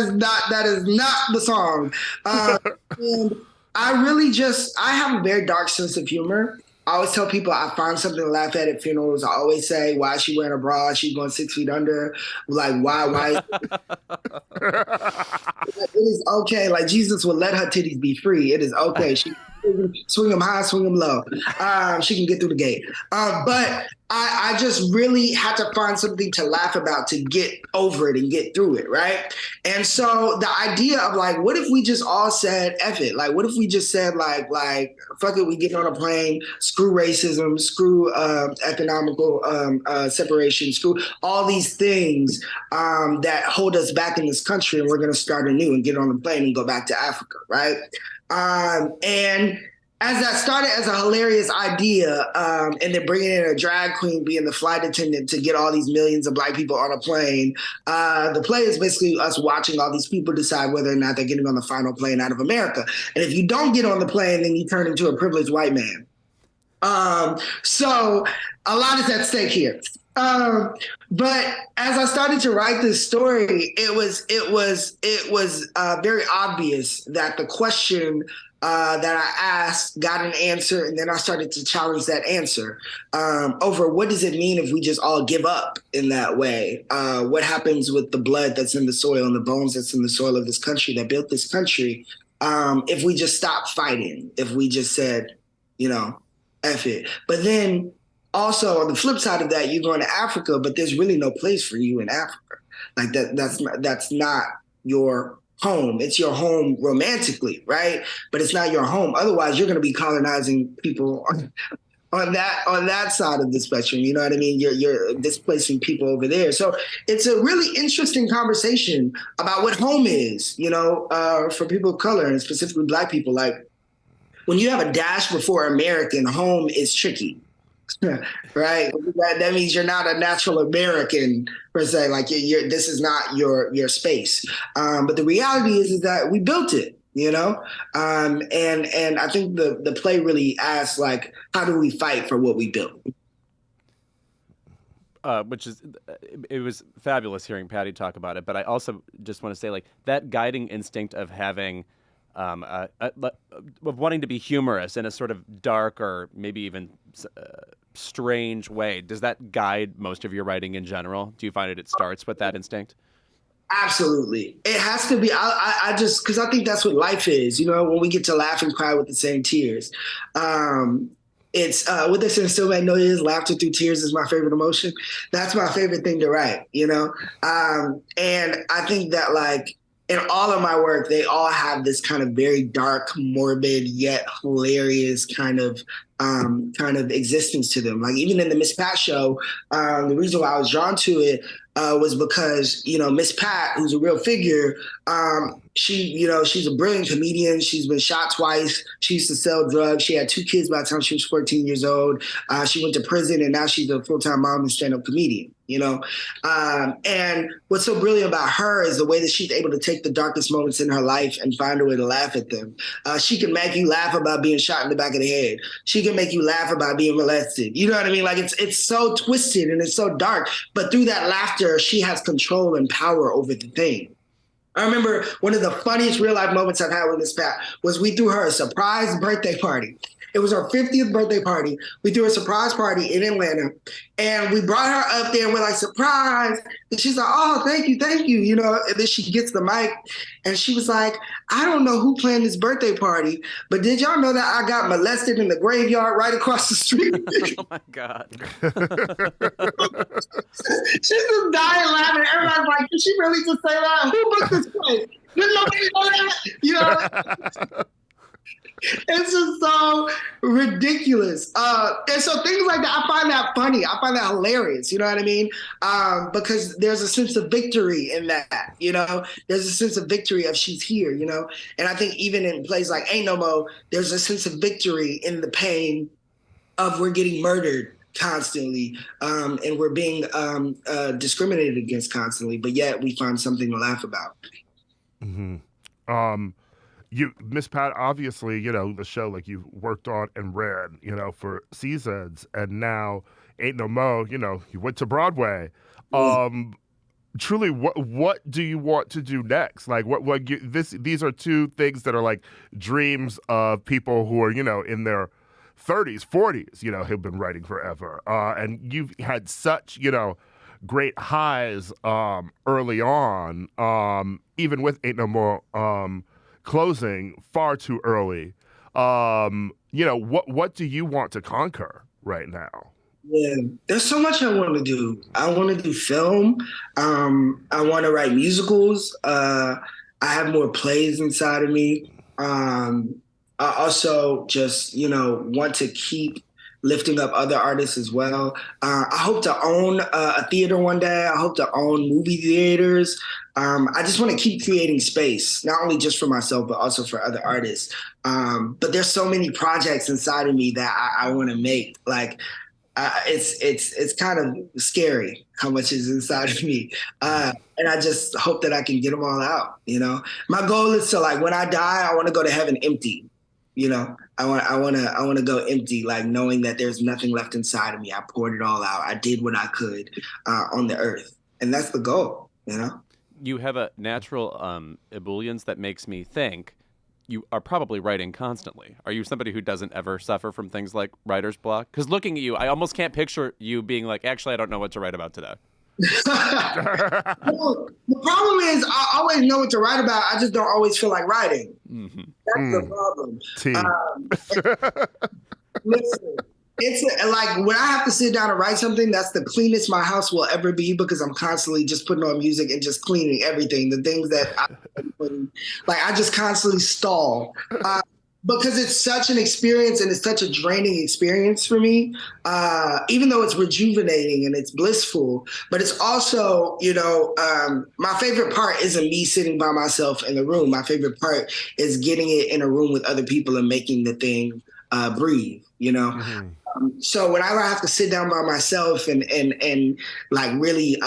is not the song. And I have a very dark sense of humor. I always tell people I find something to laugh at funerals. I always say, why is she wearing a bra? She's going 6 feet under. Like, why? It is okay. Like, Jesus would let her titties be free. It is okay. swing them high, swing them low. She can get through the gate. But I just really had to find something to laugh about to get over it and get through it, right? And so the idea of like, what if we just all said F it? Like, what if we just said like fuck it, we get on a plane, screw racism, screw economical separation, screw all these things that hold us back in this country, and we're going to start anew and get on a plane and go back to Africa, right? And as that started as a hilarious idea, and then bringing in a drag queen being the flight attendant to get all these millions of Black people on a plane, the play is basically us watching all these people decide whether or not they're getting on the final plane out of America. And if you don't get on the plane, then you turn into a privileged white man. So a lot is at stake here. But as I started to write this story, it was very obvious that the question that I asked got an answer, and then I started to challenge that answer over what does it mean if we just all give up in that way? What happens with the blood that's in the soil and the bones that's in the soil of this country that built this country if we just stopped fighting, if we just said, F it. But then also on the flip side of that, you're going to Africa, but there's really no place for you in Africa. Like that's not your home. It's your home romantically, right? But it's not your home. Otherwise, you're going to be colonizing people on that side of the spectrum. You know what I mean? You're displacing people over there. So it's a really interesting conversation about what home is, for people of color and specifically Black people. Like when you have a dash before American, home is tricky. Right. That means you're not a natural American per se. Like this is not your space. But the reality is that we built it, and I think the play really asks, like, how do we fight for what we built? It was fabulous hearing Patty talk about it. But I also just want to say, like, that guiding instinct of having of wanting to be humorous in a sort of dark or maybe even strange way. Does that guide most of your writing in general? Do you find it starts with that instinct? Absolutely. It has to be. I just, because I think that's what life is, when we get to laugh and cry with the same tears. It's what they say in Still Magnolias, laughter through tears is my favorite emotion. That's my favorite thing to write, and I think that, like, in all of my work, they all have this kind of very dark, morbid, yet hilarious kind of existence to them. Like even in the Miss Pat show, the reason why I was drawn to it was because, Miss Pat, who's a real figure, she's a brilliant comedian. She's been shot twice. She used to sell drugs. She had 2 kids by the time she was 14 years old. She went to prison, and now she's a full-time mom and stand-up comedian. And what's so brilliant about her is the way that she's able to take the darkest moments in her life and find a way to laugh at them. She can make you laugh about being shot in the back of the head. She can make you laugh about being molested. You know what I mean? Like it's so twisted and it's so dark, but through that laughter, she has control and power over the thing. I remember one of the funniest real life moments I've had with Miss Pat was we threw her a surprise birthday party. It was her 50th birthday party. We threw a surprise party in Atlanta, and we brought her up there and we're like, surprise. And she's like, oh, thank you. And then she gets the mic and she was like, I don't know who planned this birthday party, but did y'all know that I got molested in the graveyard right across the street? Oh my God. She's just dying laughing. Everybody's like, did she really just say that? Who booked this place? Didn't nobody know that? It's just so ridiculous. And so things like that, I find that funny. I find that hilarious. You know what I mean? Because there's a sense of victory in that, There's a sense of victory of she's here, And I think even in plays like Ain't No Mo, there's a sense of victory in the pain of we're getting murdered constantly, and we're being discriminated against constantly, but yet we find something to laugh about. Mm-hmm. Miss Pat, obviously, the show like you worked on and ran, for seasons, and now Ain't No Mo, you went to Broadway. Truly, what do you want to do next? Like, these are two things that are like dreams of people who are, in their 30s, 40s, who've been writing forever. And you've had such, great highs early on, even with Ain't No More closing far too early. What do you want to conquer right now? Yeah, there's so much I want to do. I want to do film. I want to write musicals. I have more plays inside of me. I also just, want to keep lifting up other artists as well. I hope to own a theater one day. I hope to own movie theaters. I just want to keep creating space, not only just for myself, but also for other artists. But there's so many projects inside of me that I want to make. Like, it's kind of scary how much is inside of me. And I just hope that I can get them all out, My goal is to, like, when I die, I want to go to heaven empty, I want to go empty, like knowing that there's nothing left inside of me. I poured it all out. I did what I could on the earth. And that's the goal, You have a natural ebullience that makes me think you are probably writing constantly. Are you somebody who doesn't ever suffer from things like writer's block? Because looking at you, I almost can't picture you being like, actually, I don't know what to write about today. Well, the problem is I always know what to write about. I just don't always feel like writing. Mm-hmm. That's the problem. Listen, it's like when I have to sit down and write something, that's the cleanest my house will ever be because I'm constantly just putting on music and just cleaning everything. The things that I just constantly stall. Because it's such an experience and it's such a draining experience for me, even though it's rejuvenating and it's blissful, but it's also, my favorite part isn't me sitting by myself in the room. My favorite part is getting it in a room with other people and making the thing breathe, Mm-hmm. So whenever I have to sit down by myself and like really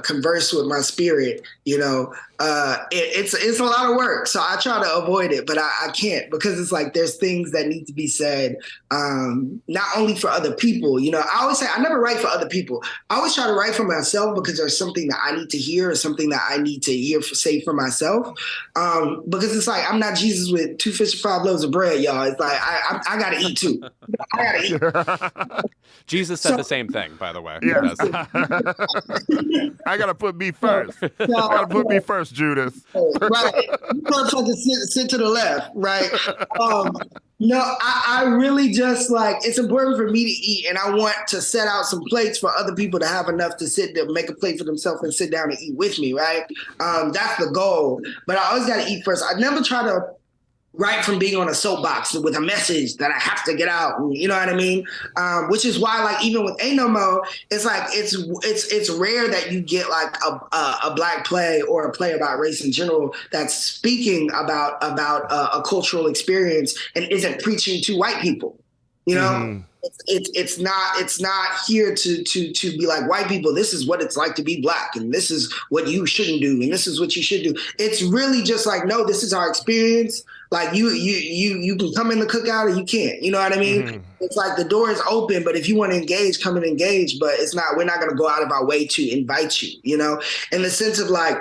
converse with my spirit, it's a lot of work. So I try to avoid it, but I can't because it's like there's things that need to be said, not only for other people. I always say I never write for other people. I always try to write for myself because there's something that I need to hear or something that I need to say for myself. Because it's like I'm not Jesus with 2 fish and 5 loaves of bread, y'all. It's like I gotta eat too. I gotta eat. Jesus said the same thing, by the way. Yes. I gotta put me first. I gotta put me first, Judas. Right. You motherfuckers sit to the left, right? No, I really just it's important for me to eat, and I want to set out some plates for other people to have enough to make a plate for themselves and sit down and eat with me, right? That's the goal. But I always gotta eat first. I never try to write from being on a soapbox with a message that I have to get out. You know what I mean? Which is why, even with Ain't No Mo, it's like it's rare that you get like a Black play or a play about race in general that's speaking about a cultural experience and isn't preaching to white people. Mm-hmm. It's not here to be like white people. This is what it's like to be Black, and this is what you shouldn't do, and this is what you should do. It's really just like, no, this is our experience. Like you can come in the cookout or you can't. You know what I mean? Mm-hmm. It's like the door is open, but if you want to engage, come and engage. But we're not going to go out of our way to invite you. In the sense of like.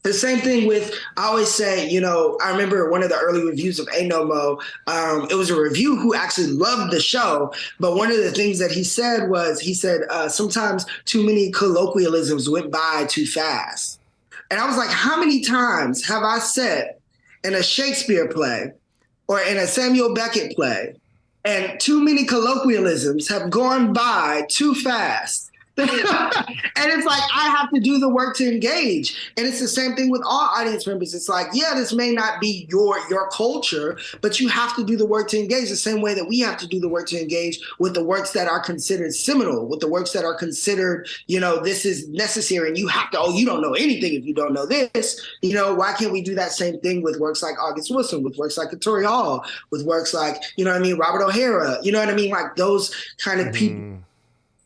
The same thing with, I always say, I remember one of the early reviews of Ain't No Mo, it was a review who actually loved the show, but one of the things that he said was, sometimes too many colloquialisms went by too fast. And I was like, how many times have I said in a Shakespeare play or in a Samuel Beckett play, and too many colloquialisms have gone by too fast? And it's like, I have to do the work to engage. And it's the same thing with all audience members. It's like, yeah, this may not be your culture, but you have to do the work to engage the same way that we have to do the work to engage with the works that are considered seminal, with the works that are considered, this is necessary. And you have to, you don't know anything if you don't know this. Why can't we do that same thing with works like August Wilson, with works like Tori Hall, with works like, Robert O'Hara, like those kind of people.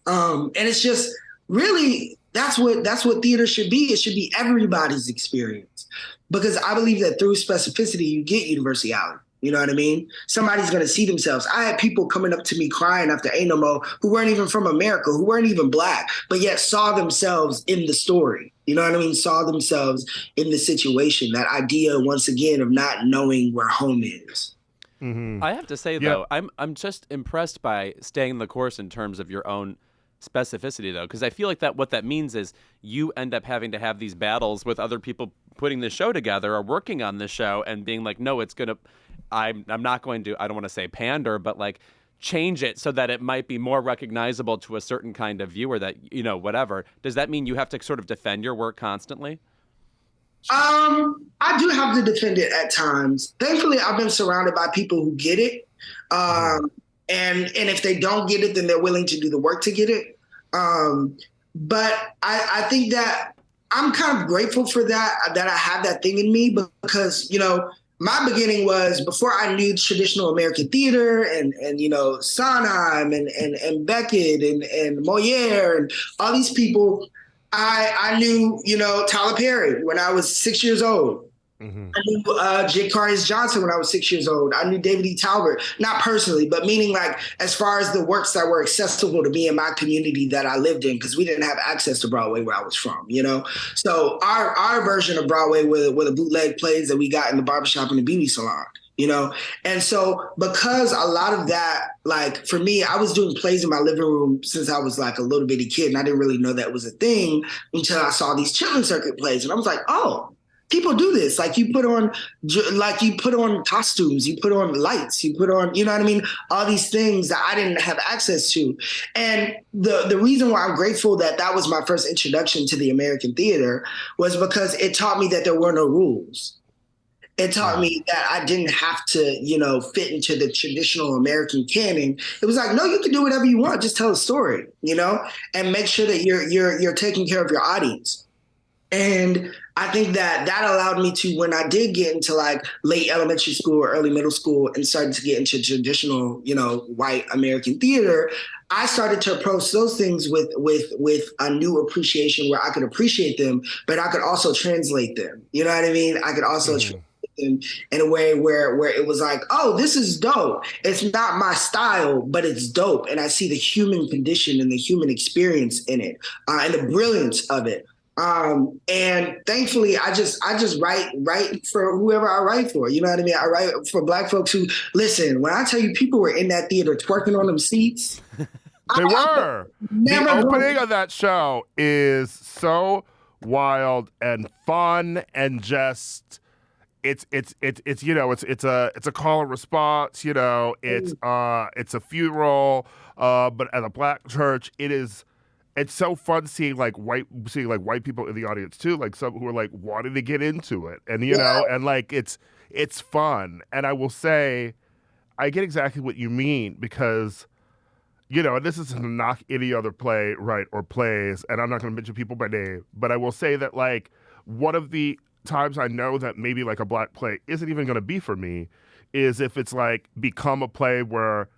And it's just really, that's what theater should be. It should be everybody's experience, because I believe that through specificity, you get universality. You know what I mean? Somebody's going to see themselves. I had people coming up to me crying after Ain't No Mo who weren't even from America, who weren't even Black, but yet saw themselves in the story. You know what I mean? Saw themselves in the situation. That idea, once again, of not knowing where home is. Mm-hmm. I have to say, though, I'm just impressed by staying the course in terms of your own specificity, though, because I feel like that what that means is you end up having to have these battles with other people putting the show together or working on the show and being like, no, it's going to I'm not going to, I don't want to say pander, but like change it so that it might be more recognizable to a certain kind of viewer that, you know, whatever. Does that mean you have to sort of defend your work constantly? I do have to defend it at times. Thankfully, I've been surrounded by people who get it. And if they don't get it, then they're willing to do the work to get it. But I think that I'm kind of grateful for that I have that thing in me, because, you know, my beginning was before I knew traditional American theater and you know, Sondheim and Beckett and Moliere and all these people. I knew, you know, Tyler Perry when I was 6 years old. Mm-hmm. I knew J. Carnes Johnson when I was 6 years old. I knew David E. Talbot, not personally, but meaning like as far as the works that were accessible to me in my community that I lived in, because we didn't have access to Broadway where I was from, you know? So our version of Broadway were the bootleg plays that we got in the barbershop and the beauty salon, you know? And so because a lot of that, like for me, I was doing plays in my living room since I was like a little bitty kid, and I didn't really know that was a thing until I saw these Chitlin Circuit plays. And I was like, oh, people do this. Like you put on costumes, you put on lights, you put on, you know what I mean? All these things that I didn't have access to. And the reason why I'm grateful that that was my first introduction to the American theater was because it taught me that there were no rules. It taught me that I didn't have to, you know, fit into the traditional American canon. It was like, no, you can do whatever you want. Just tell a story, you know, and make sure that you're taking care of your audience. And I think that allowed me to, when I did get into like late elementary school or early middle school and started to get into traditional, you know, white American theater, I started to approach those things with a new appreciation where I could appreciate them, but I could also translate them. You know what I mean? I could also translate them in a way where it was like, oh, this is dope. It's not my style, but it's dope. And I see the human condition and the human experience in it and the brilliance of it. And thankfully, I just write for whoever I write for. You know what I mean? I write for Black folks who listen. When I tell you, people were in that theater twerking on them seats. They were. The opening of that show is so wild and fun and just. It's you know it's a call and response, you know, it's a funeral, but at a Black church it's so fun seeing white people in the audience too, like some who are like wanting to get into it, and you know, and like it's fun. And I will say, I get exactly what you mean, because, you know, and this isn't to knock any other play, right, or plays, and I'm not going to mention people by name, but I will say that like one of the times I know that maybe like a Black play isn't even going to be for me is if it's like become a play where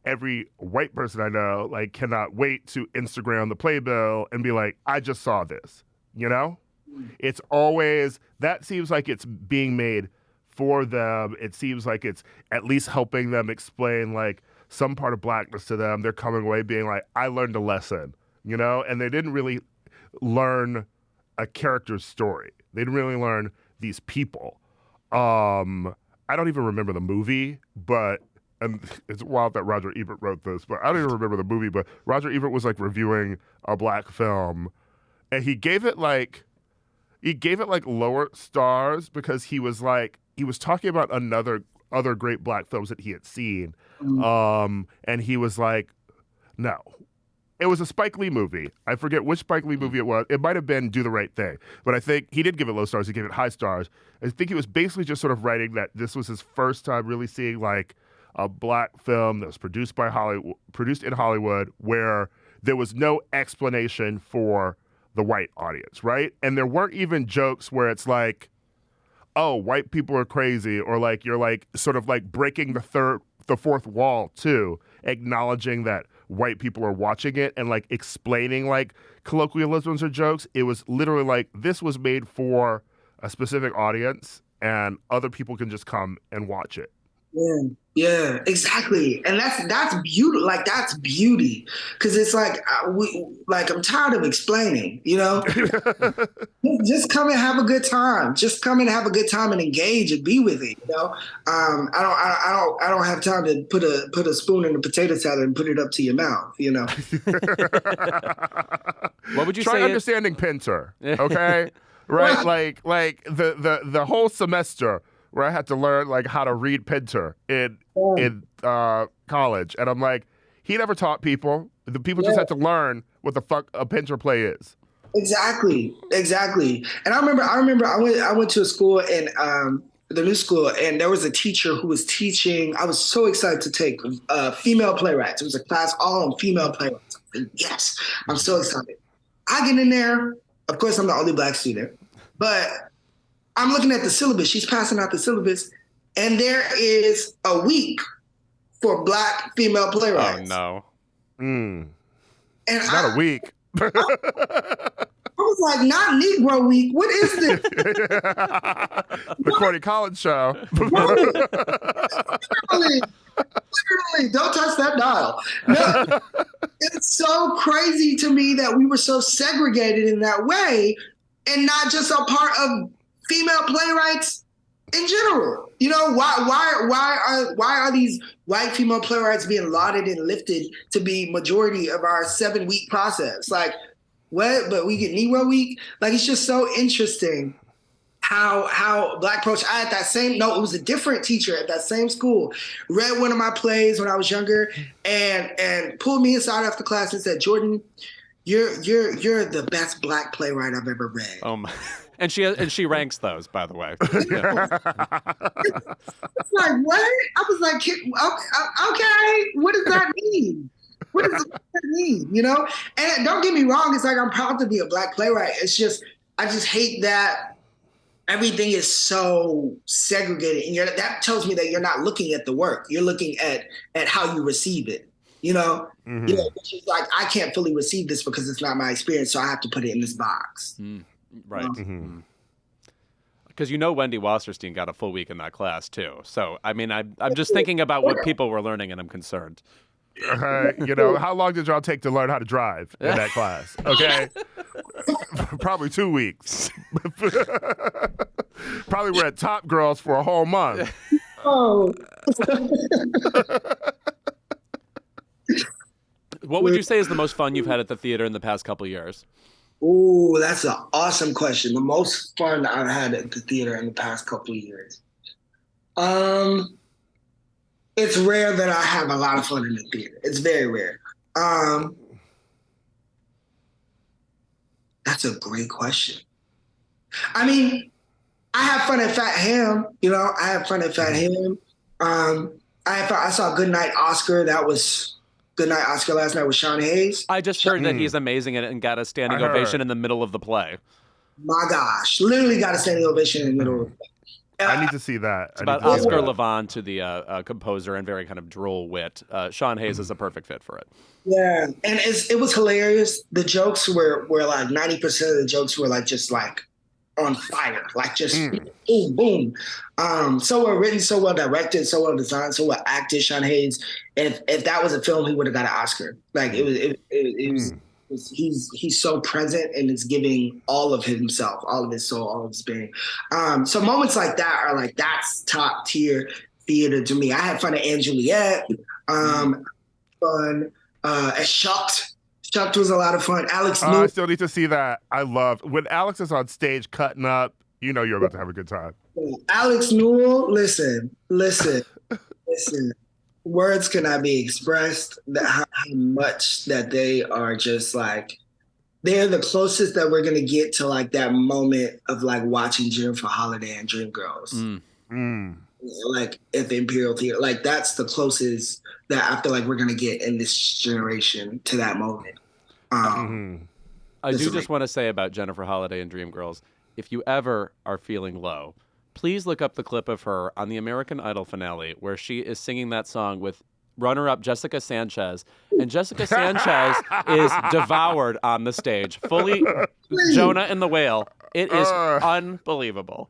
every white person I know like cannot wait to Instagram the playbill and be like, I just saw this, you know? It's always, that seems like it's being made for them. It seems like it's at least helping them explain like some part of Blackness to them. They're coming away being like, I learned a lesson, you know? And they didn't really learn a character's story. They didn't really learn these people. I don't even remember the movie, but and it's wild that Roger Ebert wrote this, but I don't even remember the movie, but Roger Ebert was like reviewing a Black film, and he gave it like lower stars because he was talking about other great Black films that he had seen. And he was like, no. It was a Spike Lee movie. I forget which Spike Lee movie it was. It might have been Do the Right Thing. But I think he did give it low stars. He gave it high stars. I think he was basically just sort of writing that this was his first time really seeing like a Black film that was produced in Hollywood, where there was no explanation for the white audience, right? And there weren't even jokes where it's like, oh, white people are crazy, or like you're like sort of like breaking the fourth wall too, acknowledging that white people are watching it and like explaining like colloquialisms or jokes. It was literally like, this was made for a specific audience and other people can just come and watch it. Yeah, exactly. And that's beauty. Like, that's beauty. Because it's like, I'm tired of explaining, you know? Just come and have a good time. Just come and have a good time and engage and be with it, you know? I don't have time to put a spoon in a potato salad and put it up to your mouth, you know? What would you Try say? Understanding Pinter, okay? Right? Like the whole semester where I had to learn like how to read Pinter in college, and I'm like, he never taught people. The people just had to learn what the fuck a Pinter play is. Exactly. And I remember I went to a school in the new school, and there was a teacher who was teaching. I was so excited to take female playwrights. It was a class all on female playwrights. Yes, I'm so excited. I get in there. Of course, I'm the only Black student, but I'm looking at the syllabus. She's passing out the syllabus, and there is a week for Black female playwrights. Oh no! And Not a week. I was like, not Negro Week. What is this? The Courtney Collins show. Literally, don't touch that dial. No, it's so crazy to me that we were so segregated in that way, and not just a part of female playwrights in general. You know, why are these white female playwrights being lauded and lifted to be majority of our 7-week process? Like, what? But we get Negro Week? Like, it's just so interesting how Black approach. I had that same, no, it was a different teacher at that same school, read one of my plays when I was younger and pulled me aside after class and said, Jordan, you're the best Black playwright I've ever read. Oh my. And she ranks those, by the way. It's like, what? I was like, okay, what does that mean? What does that mean? You know? And don't get me wrong, it's like I'm proud to be a Black playwright. It's just, I just hate that everything is so segregated. And that tells me that you're not looking at the work. You're looking at how you receive it. You know? Mm-hmm. You know, which is like, I can't fully receive this because it's not my experience, so I have to put it in this box. Right. Mm-hmm. Because you know Wendy Wasserstein got a full week in that class too. So I mean, I'm just thinking about what people were learning, and I'm concerned. You know, how long did y'all take to learn how to drive in that class? Okay, probably 2 weeks. Probably we're at Top Girls for a whole month. Oh. What would you say is the most fun you've had at the theater in the past couple years? Ooh, that's an awesome question. The most fun I've had at the theater in the past couple of years. It's rare that I have a lot of fun in the theater. It's very rare. That's a great question. I mean, I have fun at Fat Ham. You know, I have fun at Fat Ham. I saw Goodnight Oscar. That was Goodnight Oscar last night with Sean Hayes. I just heard that he's amazing in it and got a standing ovation in the middle of the play. My gosh, literally got a standing ovation in the middle of the play. I need to see that. It's about Oscar Levant to the composer and very kind of droll wit. Sean Hayes is a perfect fit for it. Yeah, and it was hilarious. The jokes were like 90% of the jokes were like just like on fire, like just boom, boom. So well written, so well directed, so well designed, so well acted. Sean Hayes. If that was a film, he would have got an Oscar. Like it was. He's so present and is giving all of himself, all of his soul, all of his being. So moments like that are like, that's top tier theater to me. I had fun at Anne Juliet, fun at Shucked. Shucked was a lot of fun. Alex Newell. I still need to see that. I love when Alex is on stage cutting up, you know you're about to have a good time. Alex Newell, listen. Words cannot be expressed how much that they are just like, they're the closest that we're going to get to like that moment of like watching Jennifer Holliday and Dreamgirls. Like at the Imperial Theater. Like that's the closest that I feel like we're going to get in this generation to that moment. I do just want to say about Jennifer Holliday and Dreamgirls, if you ever are feeling low, please look up the clip of her on the American Idol finale where she is singing that song with runner-up Jessica Sanchez. And Jessica Sanchez is devoured on the stage, fully Jonah and the Whale. It is unbelievable.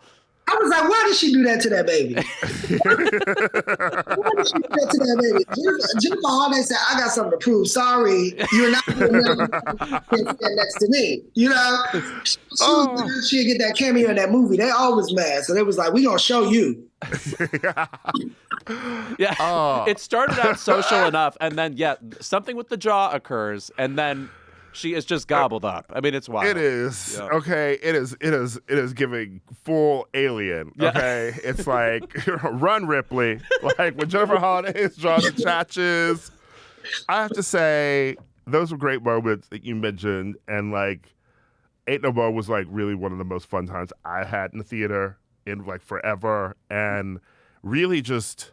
I was like, why did she do that to that baby? Why did she do that to that baby? Jennifer Holliday said, I got something to prove. Sorry, you're not going to stand next to me. You know? She'd get that cameo in that movie. They always mad. So they was like, we going to show you. It started out social enough, and then, something with the jaw occurs, and then She is just gobbled up. I mean, it's wild. It is. Yeah. Okay. It is giving full Alien. Okay. It's like Run Ripley. Like when Jennifer Holliday is drawing the chatches. I have to say, those were great moments that you mentioned, and like Ain't No Mo was like really one of the most fun times I had in the theater in like forever, and really just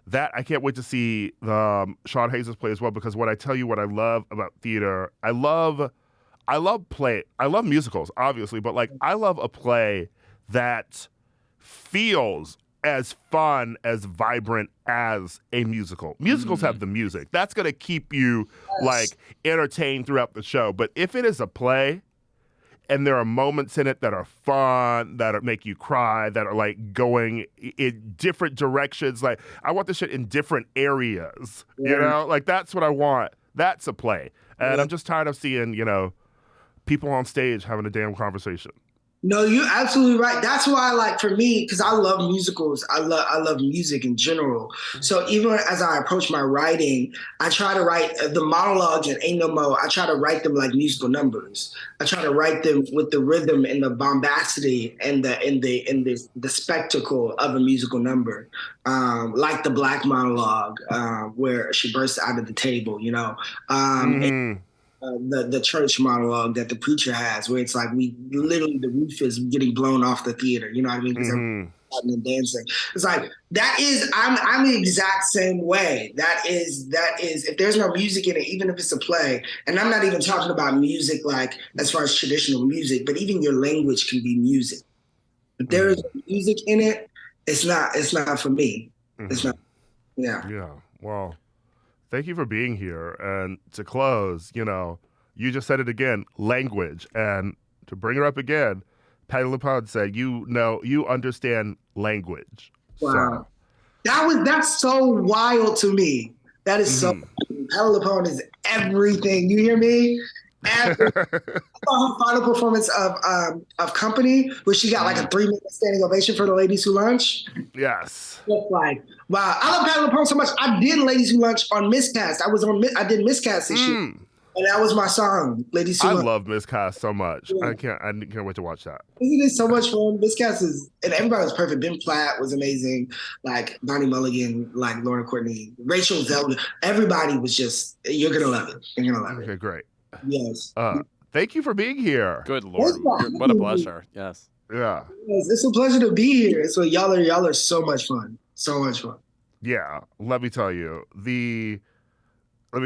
that I can't wait to see the Sean Hayes' play as well, because what I love about theater, I love musicals obviously, but like I love a play that feels as fun, as vibrant as a musical. Musicals have the music. That's going to keep you like entertained throughout the show. But if it is a play and there are moments in it that are fun, that make you cry, that are like going in different directions, like I want this shit in different areas, you know? Like that's what I want. That's a play. And I'm just tired of seeing, people on stage having a damn conversation. No, you're absolutely right. That's why, like, for me, because I love musicals, I love music in general. So even as I approach my writing, I try to write the monologues in Ain't No Mo. I try to write them like musical numbers. I try to write them with the rhythm and the bombacity and the spectacle of a musical number, like the Black monologue where she bursts out of the table, and, the church monologue that the preacher has, where it's like the roof is getting blown off the theater. You know what I mean? Because everyone's shouting and dancing. It's like I'm the exact same way. That is if there's no music in it, even if it's a play, and I'm not even talking about music like as far as traditional music, but even your language can be music. If there is music in it, it's not for me. It's not. Yeah. Yeah. Well. Thank you for being here. And to close, you just said it again, language. And to bring it up again, Patti LuPone said, you understand language. Wow. So. That's so wild to me. That is so, Patti LuPone is everything. You hear me? Her final performance of Company, where she got like a 3-minute standing ovation for the Ladies Who Lunch. Yes. Just like, wow. I love Patti LuPone so much. I did Ladies Who Lunch on Miscast. I did Miscast this year. And that was my song, Ladies Who Lunch. I love Miscast so much. Yeah. I can't wait to watch that. Isn't it so much fun? Miscast and everybody was perfect. Ben Platt was amazing. Like Bonnie Mulligan, like Lauren Courtney, Rachel Zelda. Everybody was just, you're going to love it. You're going to love it. Okay, great. Yes. Thank you for being here. Good Lord. What a pleasure. Yes. Yeah. Yes, it's a pleasure to be here. So y'all are so much fun. So much fun. Yeah. Let me tell you.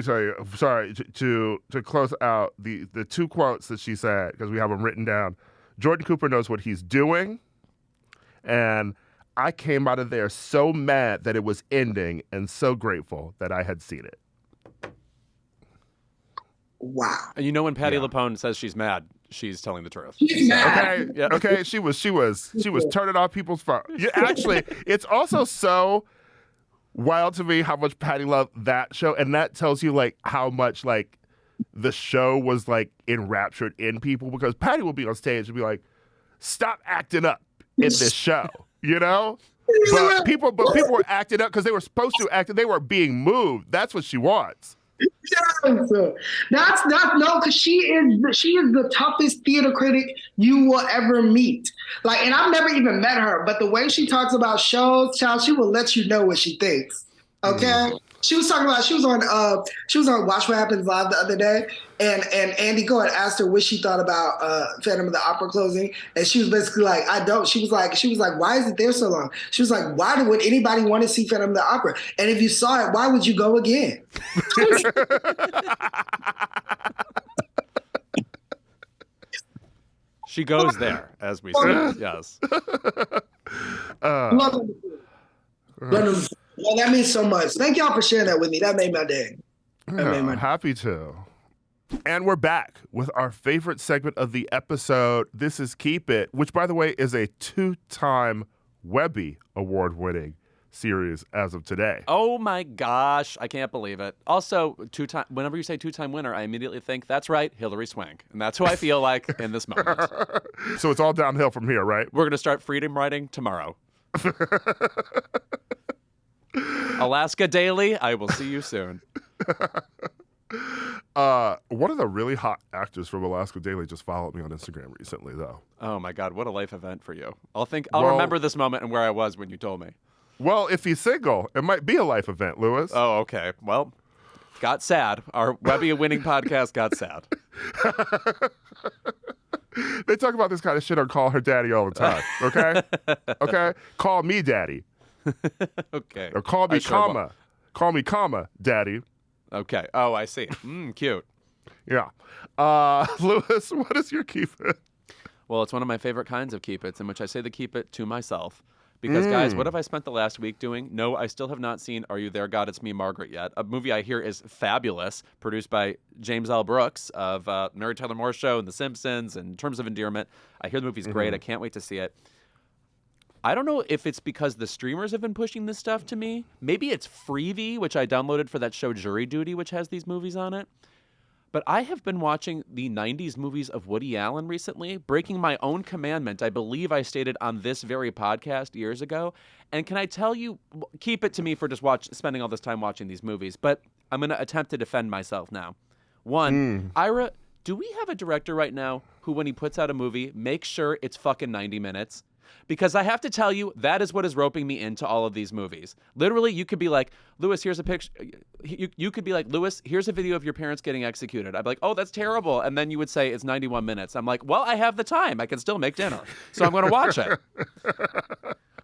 Sorry, to close out the 2 quotes that she said, because we have them written down. Jordan Cooper knows what he's doing. And I came out of there so mad that it was ending and so grateful that I had seen it. Wow. And when Patti LuPone says she's mad, she's telling the truth. She's mad. Okay. Yeah. Okay. She was turning off people's phone. Yeah, actually, it's also so wild to me how much Patti loved that show, and that tells you like how much like the show was like enraptured in people, because Patti will be on stage and be like, "Stop acting up in this show," But people were acting up because they were supposed to act, and they were being moved. That's what she wants. That's because she is the toughest theater critic you will ever meet. Like, and I've never even met her, but the way she talks about shows, child, she will let you know what she thinks. Okay. She was talking about, she was on Watch What Happens Live the other day, and Andy Cohen asked her what she thought about Phantom of the Opera closing, and she was basically like, I don't. She was like, why is it there so long? She was like, why would anybody want to see Phantom of the Opera? And if you saw it, why would you go again? She goes there, as we say. Yes. Well, that means so much. Thank y'all for sharing that with me. That made my day. Happy to. And we're back with our favorite segment of the episode. This is Keep It, which, by the way, is a 2-time Webby Award-winning series as of today. Oh my gosh, I can't believe it. Also, whenever you say 2-time winner, I immediately think, that's right, Hilary Swank. And that's who I feel like in this moment. So it's all downhill from here, right? We're going to start freedom writing tomorrow. Alaska Daily, I will see you soon. One of the really hot actors from Alaska Daily just followed me on Instagram recently, though. Oh my God, what a life event for you. I'll remember this moment and where I was when you told me. Well, if he's single, it might be a life event, Louis. Oh, okay. Well, got sad. Our Webby Winning podcast got sad. They talk about this kind of shit on Call Her Daddy all the time, okay? Okay? Call me daddy. Okay. Or call me comma. Call me comma, daddy. Okay. Oh, I see. Cute. Yeah. Louis, what is your keep it? Well, it's one of my favorite kinds of keep its in which I say the keep it to myself. Because, guys, what have I spent the last week doing? No, I still have not seen Are You There, God? It's Me, Margaret yet. A movie I hear is fabulous, produced by James L. Brooks of Mary Tyler Moore Show and The Simpsons and Terms of Endearment. I hear the movie's great. I can't wait to see it. I don't know if it's because the streamers have been pushing this stuff to me. Maybe it's Freevee, which I downloaded for that show Jury Duty, which has these movies on it. But I have been watching the 90s movies of Woody Allen recently, breaking my own commandment. I believe I stated on this very podcast years ago. And can I tell you, keep it to me for just spending all this time watching these movies, but I'm going to attempt to defend myself now. One, Ira, do we have a director right now who, when he puts out a movie, makes sure it's fucking 90 minutes? Because I have to tell you, that is what is roping me into all of these movies. Literally, you could be like, Louis, here's a picture. You could be like, Louis, here's a video of your parents getting executed. I'd be like, oh, that's terrible. And then you would say it's 91 minutes. I'm like, well, I have the time. I can still make dinner. So I'm going to watch it.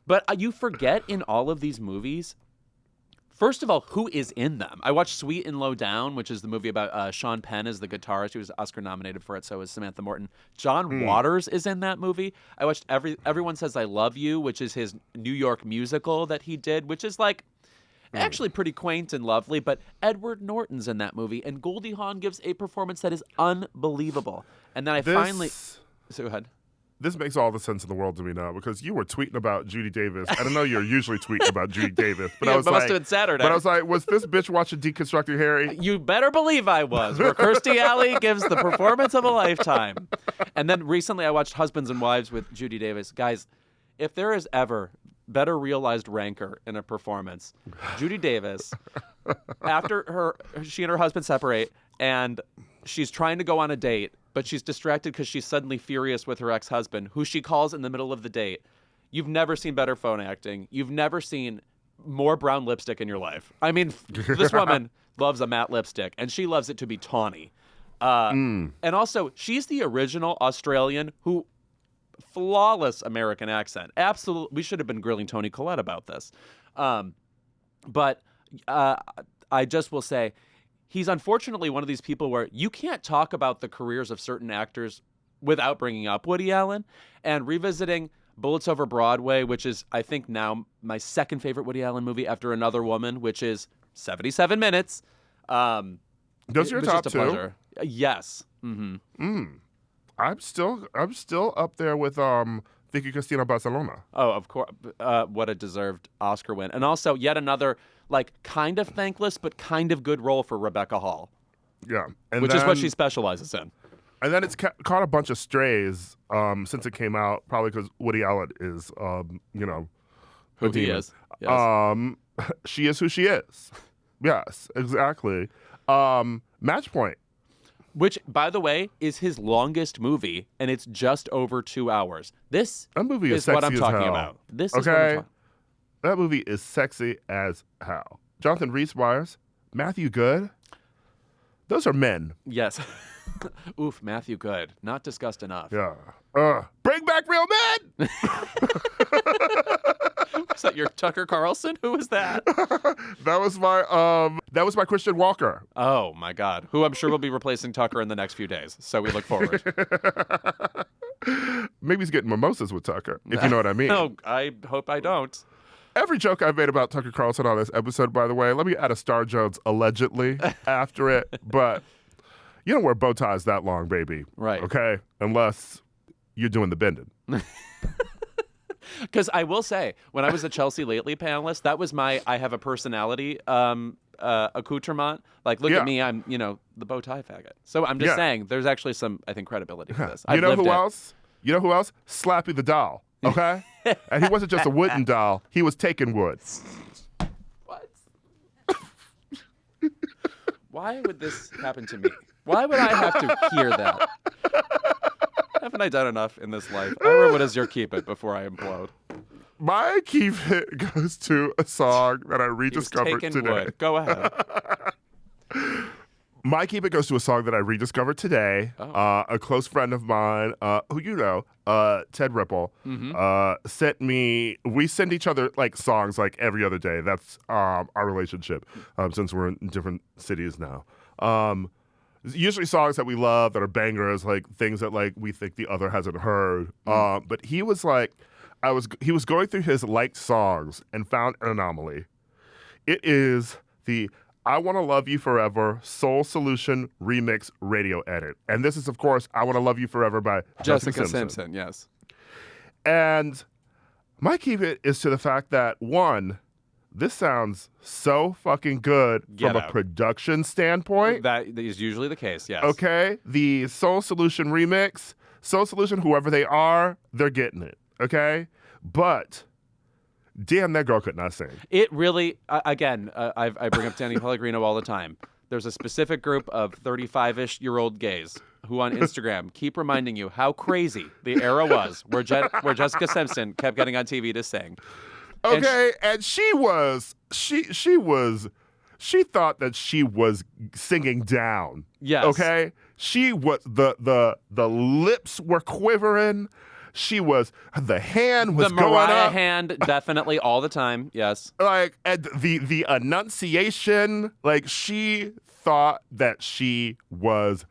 But you forget in all of these movies, first of all, who is in them? I watched Sweet and Low Down, which is the movie about Sean Penn as the guitarist. He was Oscar nominated for it, so was Samantha Morton. John Waters is in that movie. I watched Everyone Says I Love You, which is his New York musical that he did, which is like actually pretty quaint and lovely. But Edward Norton's in that movie, and Goldie Hawn gives a performance that is unbelievable. And then finally... So go ahead. This makes all the sense in the world to me now because you were tweeting about Judy Davis. I don't know you're usually tweeting about Judy Davis, but yeah, I was must have been Saturday. But I was like, was this bitch watching Deconstructing Harry? You better believe I was. Where Kirstie Alley gives the performance of a lifetime. And then recently I watched Husbands and Wives with Judy Davis. Guys, if there is ever better realized rancor in a performance, Judy Davis, after she and her husband separate, and she's trying to go on a date, but she's distracted because she's suddenly furious with her ex-husband, who she calls in the middle of the date. You've never seen better phone acting. You've never seen more brown lipstick in your life. I mean, this woman loves a matte lipstick, and she loves it to be tawny. And also, she's the original Australian who... flawless American accent. Absolutely. We should have been grilling Toni Collette about this. But I just will say... he's unfortunately one of these people where you can't talk about the careers of certain actors without bringing up Woody Allen. And revisiting Bullets Over Broadway, which is, I think, now my second favorite Woody Allen movie after Another Woman, which is 77 minutes. Those are your top two? Pleasure. Yes. Mm-hmm. I'm still up there with Vicky Cristina Barcelona. Oh, of course. What a deserved Oscar win. And also yet another... like, kind of thankless, but kind of good role for Rebecca Hall. Yeah. Which is what she specializes in. And then it's caught a bunch of strays since it came out, probably because Woody Allen is, who he is. Yes. She is who she is. Yes, exactly. Match Point. Which, by the way, is his longest movie, and it's just over 2 hours. This movie is what I'm talking about. This is what I'm talking about. That movie is sexy as hell. Jonathan Rhys-Meyers, Matthew Good. Those are men. Yes. Oof, Matthew Good. Not discussed enough. Yeah. Bring back real men! Was that your Tucker Carlson? Who was that? That was my Christian Walker. Oh, my God. Who I'm sure will be replacing Tucker in the next few days. So we look forward. Maybe he's getting mimosas with Tucker, if you know what I mean. No, I hope I don't. Every joke I've made about Tucker Carlson on this episode, by the way, let me add a Star Jones allegedly after it. But you don't wear bow ties that long, baby. Right. Okay? Unless you're doing the bending. Because I will say, when I was a Chelsea Lately panelist, that was my I have a personality accoutrement. Like, look at me, I'm, the bow tie faggot. So I'm just saying, there's actually some, I think, credibility to this. You know who else? Slappy the doll. Okay? And he wasn't just a wooden doll. He was taking wood. What? Why would this happen to me? Why would I have to hear that? Haven't I done enough in this life? Ira, what is your keep it before I implode? My keep it goes to a song that I rediscovered today. Wood. Go ahead. My keep it goes to a song that I rediscovered today. Oh. A close friend of mine, who you know, Ted Ripple, sent me. We send each other like songs like every other day. That's our relationship since we're in different cities now. Usually songs that we love that are bangers, like things that like we think the other hasn't heard. But he was like, he was going through his liked songs and found an anomaly. It is the I Want to Love You Forever Soul Solution Remix Radio Edit. And this is, of course, I Want to Love You Forever by Jessica Simpson, yes. And my keep it is to the fact that, one, this sounds so fucking good from a production standpoint. That is usually the case, yes. Okay? The Soul Solution remix, Soul Solution, whoever they are, they're getting it. Okay? But damn, that girl could not sing. It really, again, I bring up Danny Pellegrino all the time. There's a specific group of 35-ish-year-old gays who on Instagram keep reminding you how crazy the era was where Jessica Simpson kept getting on TV to sing. Okay, and she thought that she was singing down. Yes. Okay? She was, the lips were quivering. The hand was going up. The Mariah hand, definitely all the time, yes. Like, and the enunciation, like, she thought that she was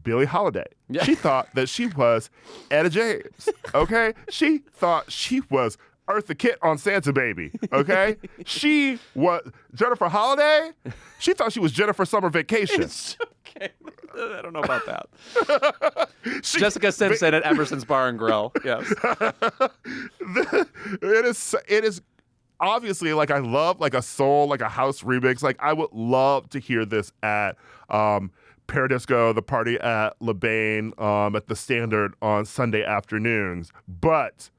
Billie Holiday. Yeah. She thought that she was Etta James, okay? She thought she was Eartha Kitt on Santa Baby, okay? She was Jennifer Holiday. She thought she was Jennifer Summer Vacation. It's okay. I don't know about that. Jessica Simpson at Emerson's Bar and Grill. Yes. It is obviously like I love like a soul, like a house remix. Like I would love to hear this at Paradisco, the party at LeBain, at the Standard on Sunday afternoons. But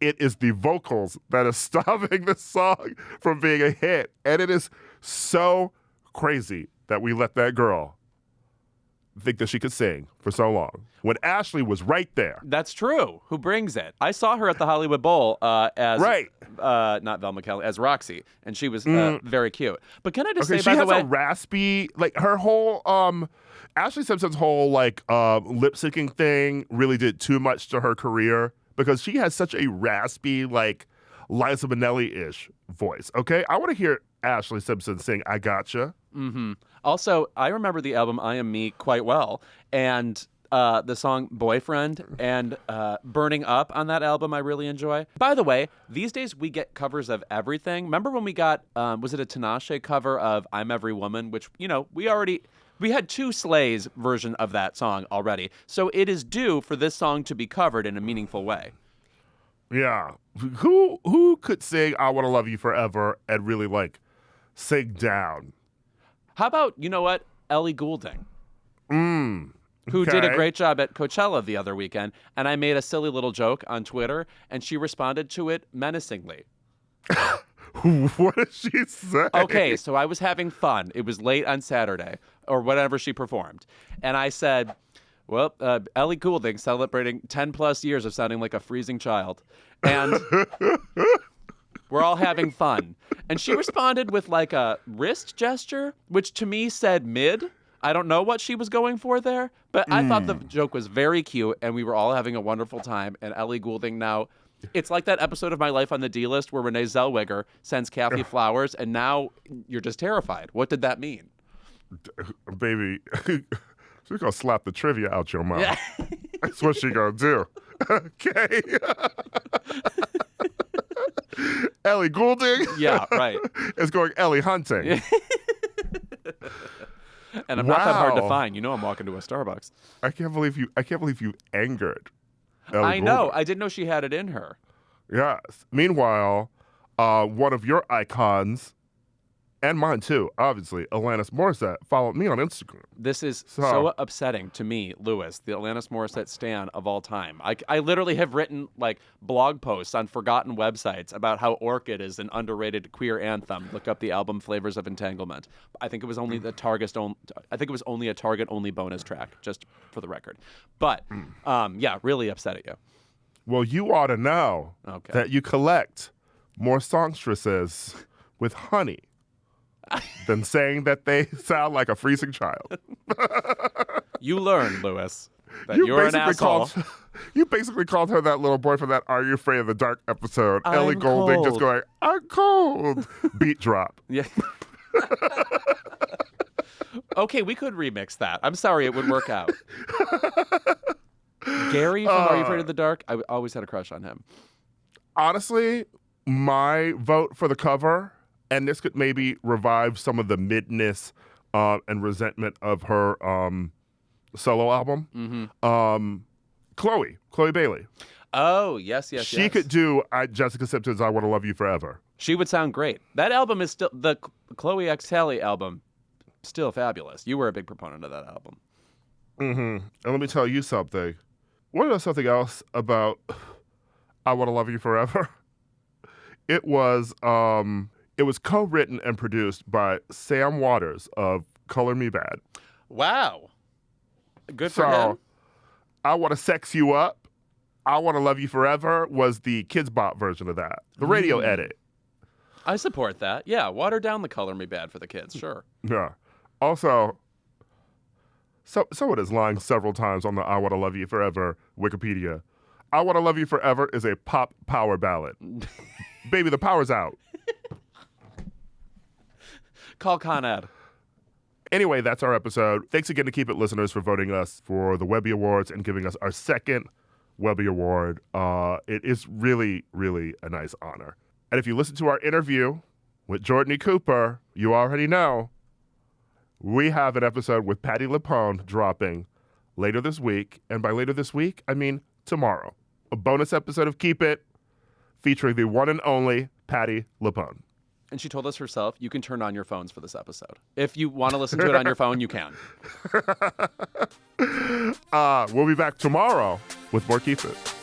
it is the vocals that is stopping this song from being a hit. And it is so crazy that we let that girl think that she could sing for so long when Ashley was right there. That's true. Who brings it? I saw her at the Hollywood Bowl as not Velma Kelly, as Roxy, and she was very cute. But can I just say, by the way, she has a raspy, like her whole Ashley Simpson's whole like lip syncing thing really did too much to her career because she has such a raspy, like Liza Minnelli-ish voice. Okay, I want to hear Ashley Simpson sing "I Gotcha." Mm-hmm. Also, I remember the album "I Am Me" quite well, and the song "Boyfriend" and "Burning Up" on that album I really enjoy. By the way, these days we get covers of everything. Remember when we got was it a Tinashe cover of "I'm Every Woman," which we had two Slays version of that song already. So it is due for this song to be covered in a meaningful way. Yeah. Who could sing "I Want to Love You Forever" and really like sing down? How about, you know what, Ellie Goulding, who did a great job at Coachella the other weekend, and I made a silly little joke on Twitter, and she responded to it menacingly. What did she say? Okay, so I was having fun. It was late on Saturday, or whatever she performed, and I said, well, Ellie Goulding celebrating 10-plus years of sounding like a freezing child, and we're all having fun. And she responded with like a wrist gesture, which to me said mid. I don't know what she was going for there, but I thought the joke was very cute, and we were all having a wonderful time. And Ellie Goulding now, it's like that episode of My Life on the D-List where Renee Zellweger sends Kathy flowers, and now you're just terrified. What did that mean? Baby, she's going to slap the trivia out your mouth. Yeah. That's what she going to do. Okay. Ellie Goulding. Yeah, right. Is going Ellie hunting. And I'm not that hard to find. You know I'm walking to a Starbucks. I can't believe you angered Ellie I know. Goulding. I didn't know she had it in her. Yes. Meanwhile, one of your icons, and mine too, obviously, Alanis Morissette, followed me on Instagram. This is so upsetting to me, Louis, the Alanis Morissette stan of all time. I literally have written like blog posts on forgotten websites about how Orchid is an underrated queer anthem. Look up the album Flavors of Entanglement. I think it was only a Target only bonus track, just for the record. But yeah, really upset at you. Well, you ought to know that you collect more songstresses with honey than saying that they sound like a freezing child. You learn, Louis, that you're an asshole. You basically called her that little boy from that Are You Afraid of the Dark episode. Ellie Goulding cold. just going, I'm cold. Beat drop. Yeah. Okay, we could remix that. I'm sorry, it would work out. Gary from Are You Afraid of the Dark? I always had a crush on him. Honestly, my vote for the cover, and this could maybe revive some of the midness and resentment of her solo album. Chloe Bailey. Oh, yes. She could do Jessica Simpson's I Want to Love You Forever. She would sound great. That album is still, the Chloe X Haley album, still fabulous. You were a big proponent of that album. And let me tell you something. Want to know something else about I Want to Love You Forever? It was co-written and produced by Sam Waters of Color Me Bad. Wow. Good for him. I Want to Sex You Up, I Want to Love You Forever was the Kids Bop version of that. The radio edit. I support that. Yeah, water down the Color Me Bad for the kids, sure. Yeah. Also, someone is lying several times on the I Want to Love You Forever Wikipedia. I Want to Love You Forever is a pop power ballad. Baby, the power's out. Call Con Ed. Anyway, that's our episode. Thanks again to Keep It listeners for voting us for the Webby Awards and giving us our second Webby Award. It is really, really a nice honor. And if you listen to our interview with Jordany Cooper, you already know we have an episode with Patti LuPone dropping later this week. And by later this week, I mean tomorrow. A bonus episode of Keep It featuring the one and only Patti LuPone. And she told us herself, you can turn on your phones for this episode. If you want to listen to it on your phone, you can. We'll be back tomorrow with more Keep It.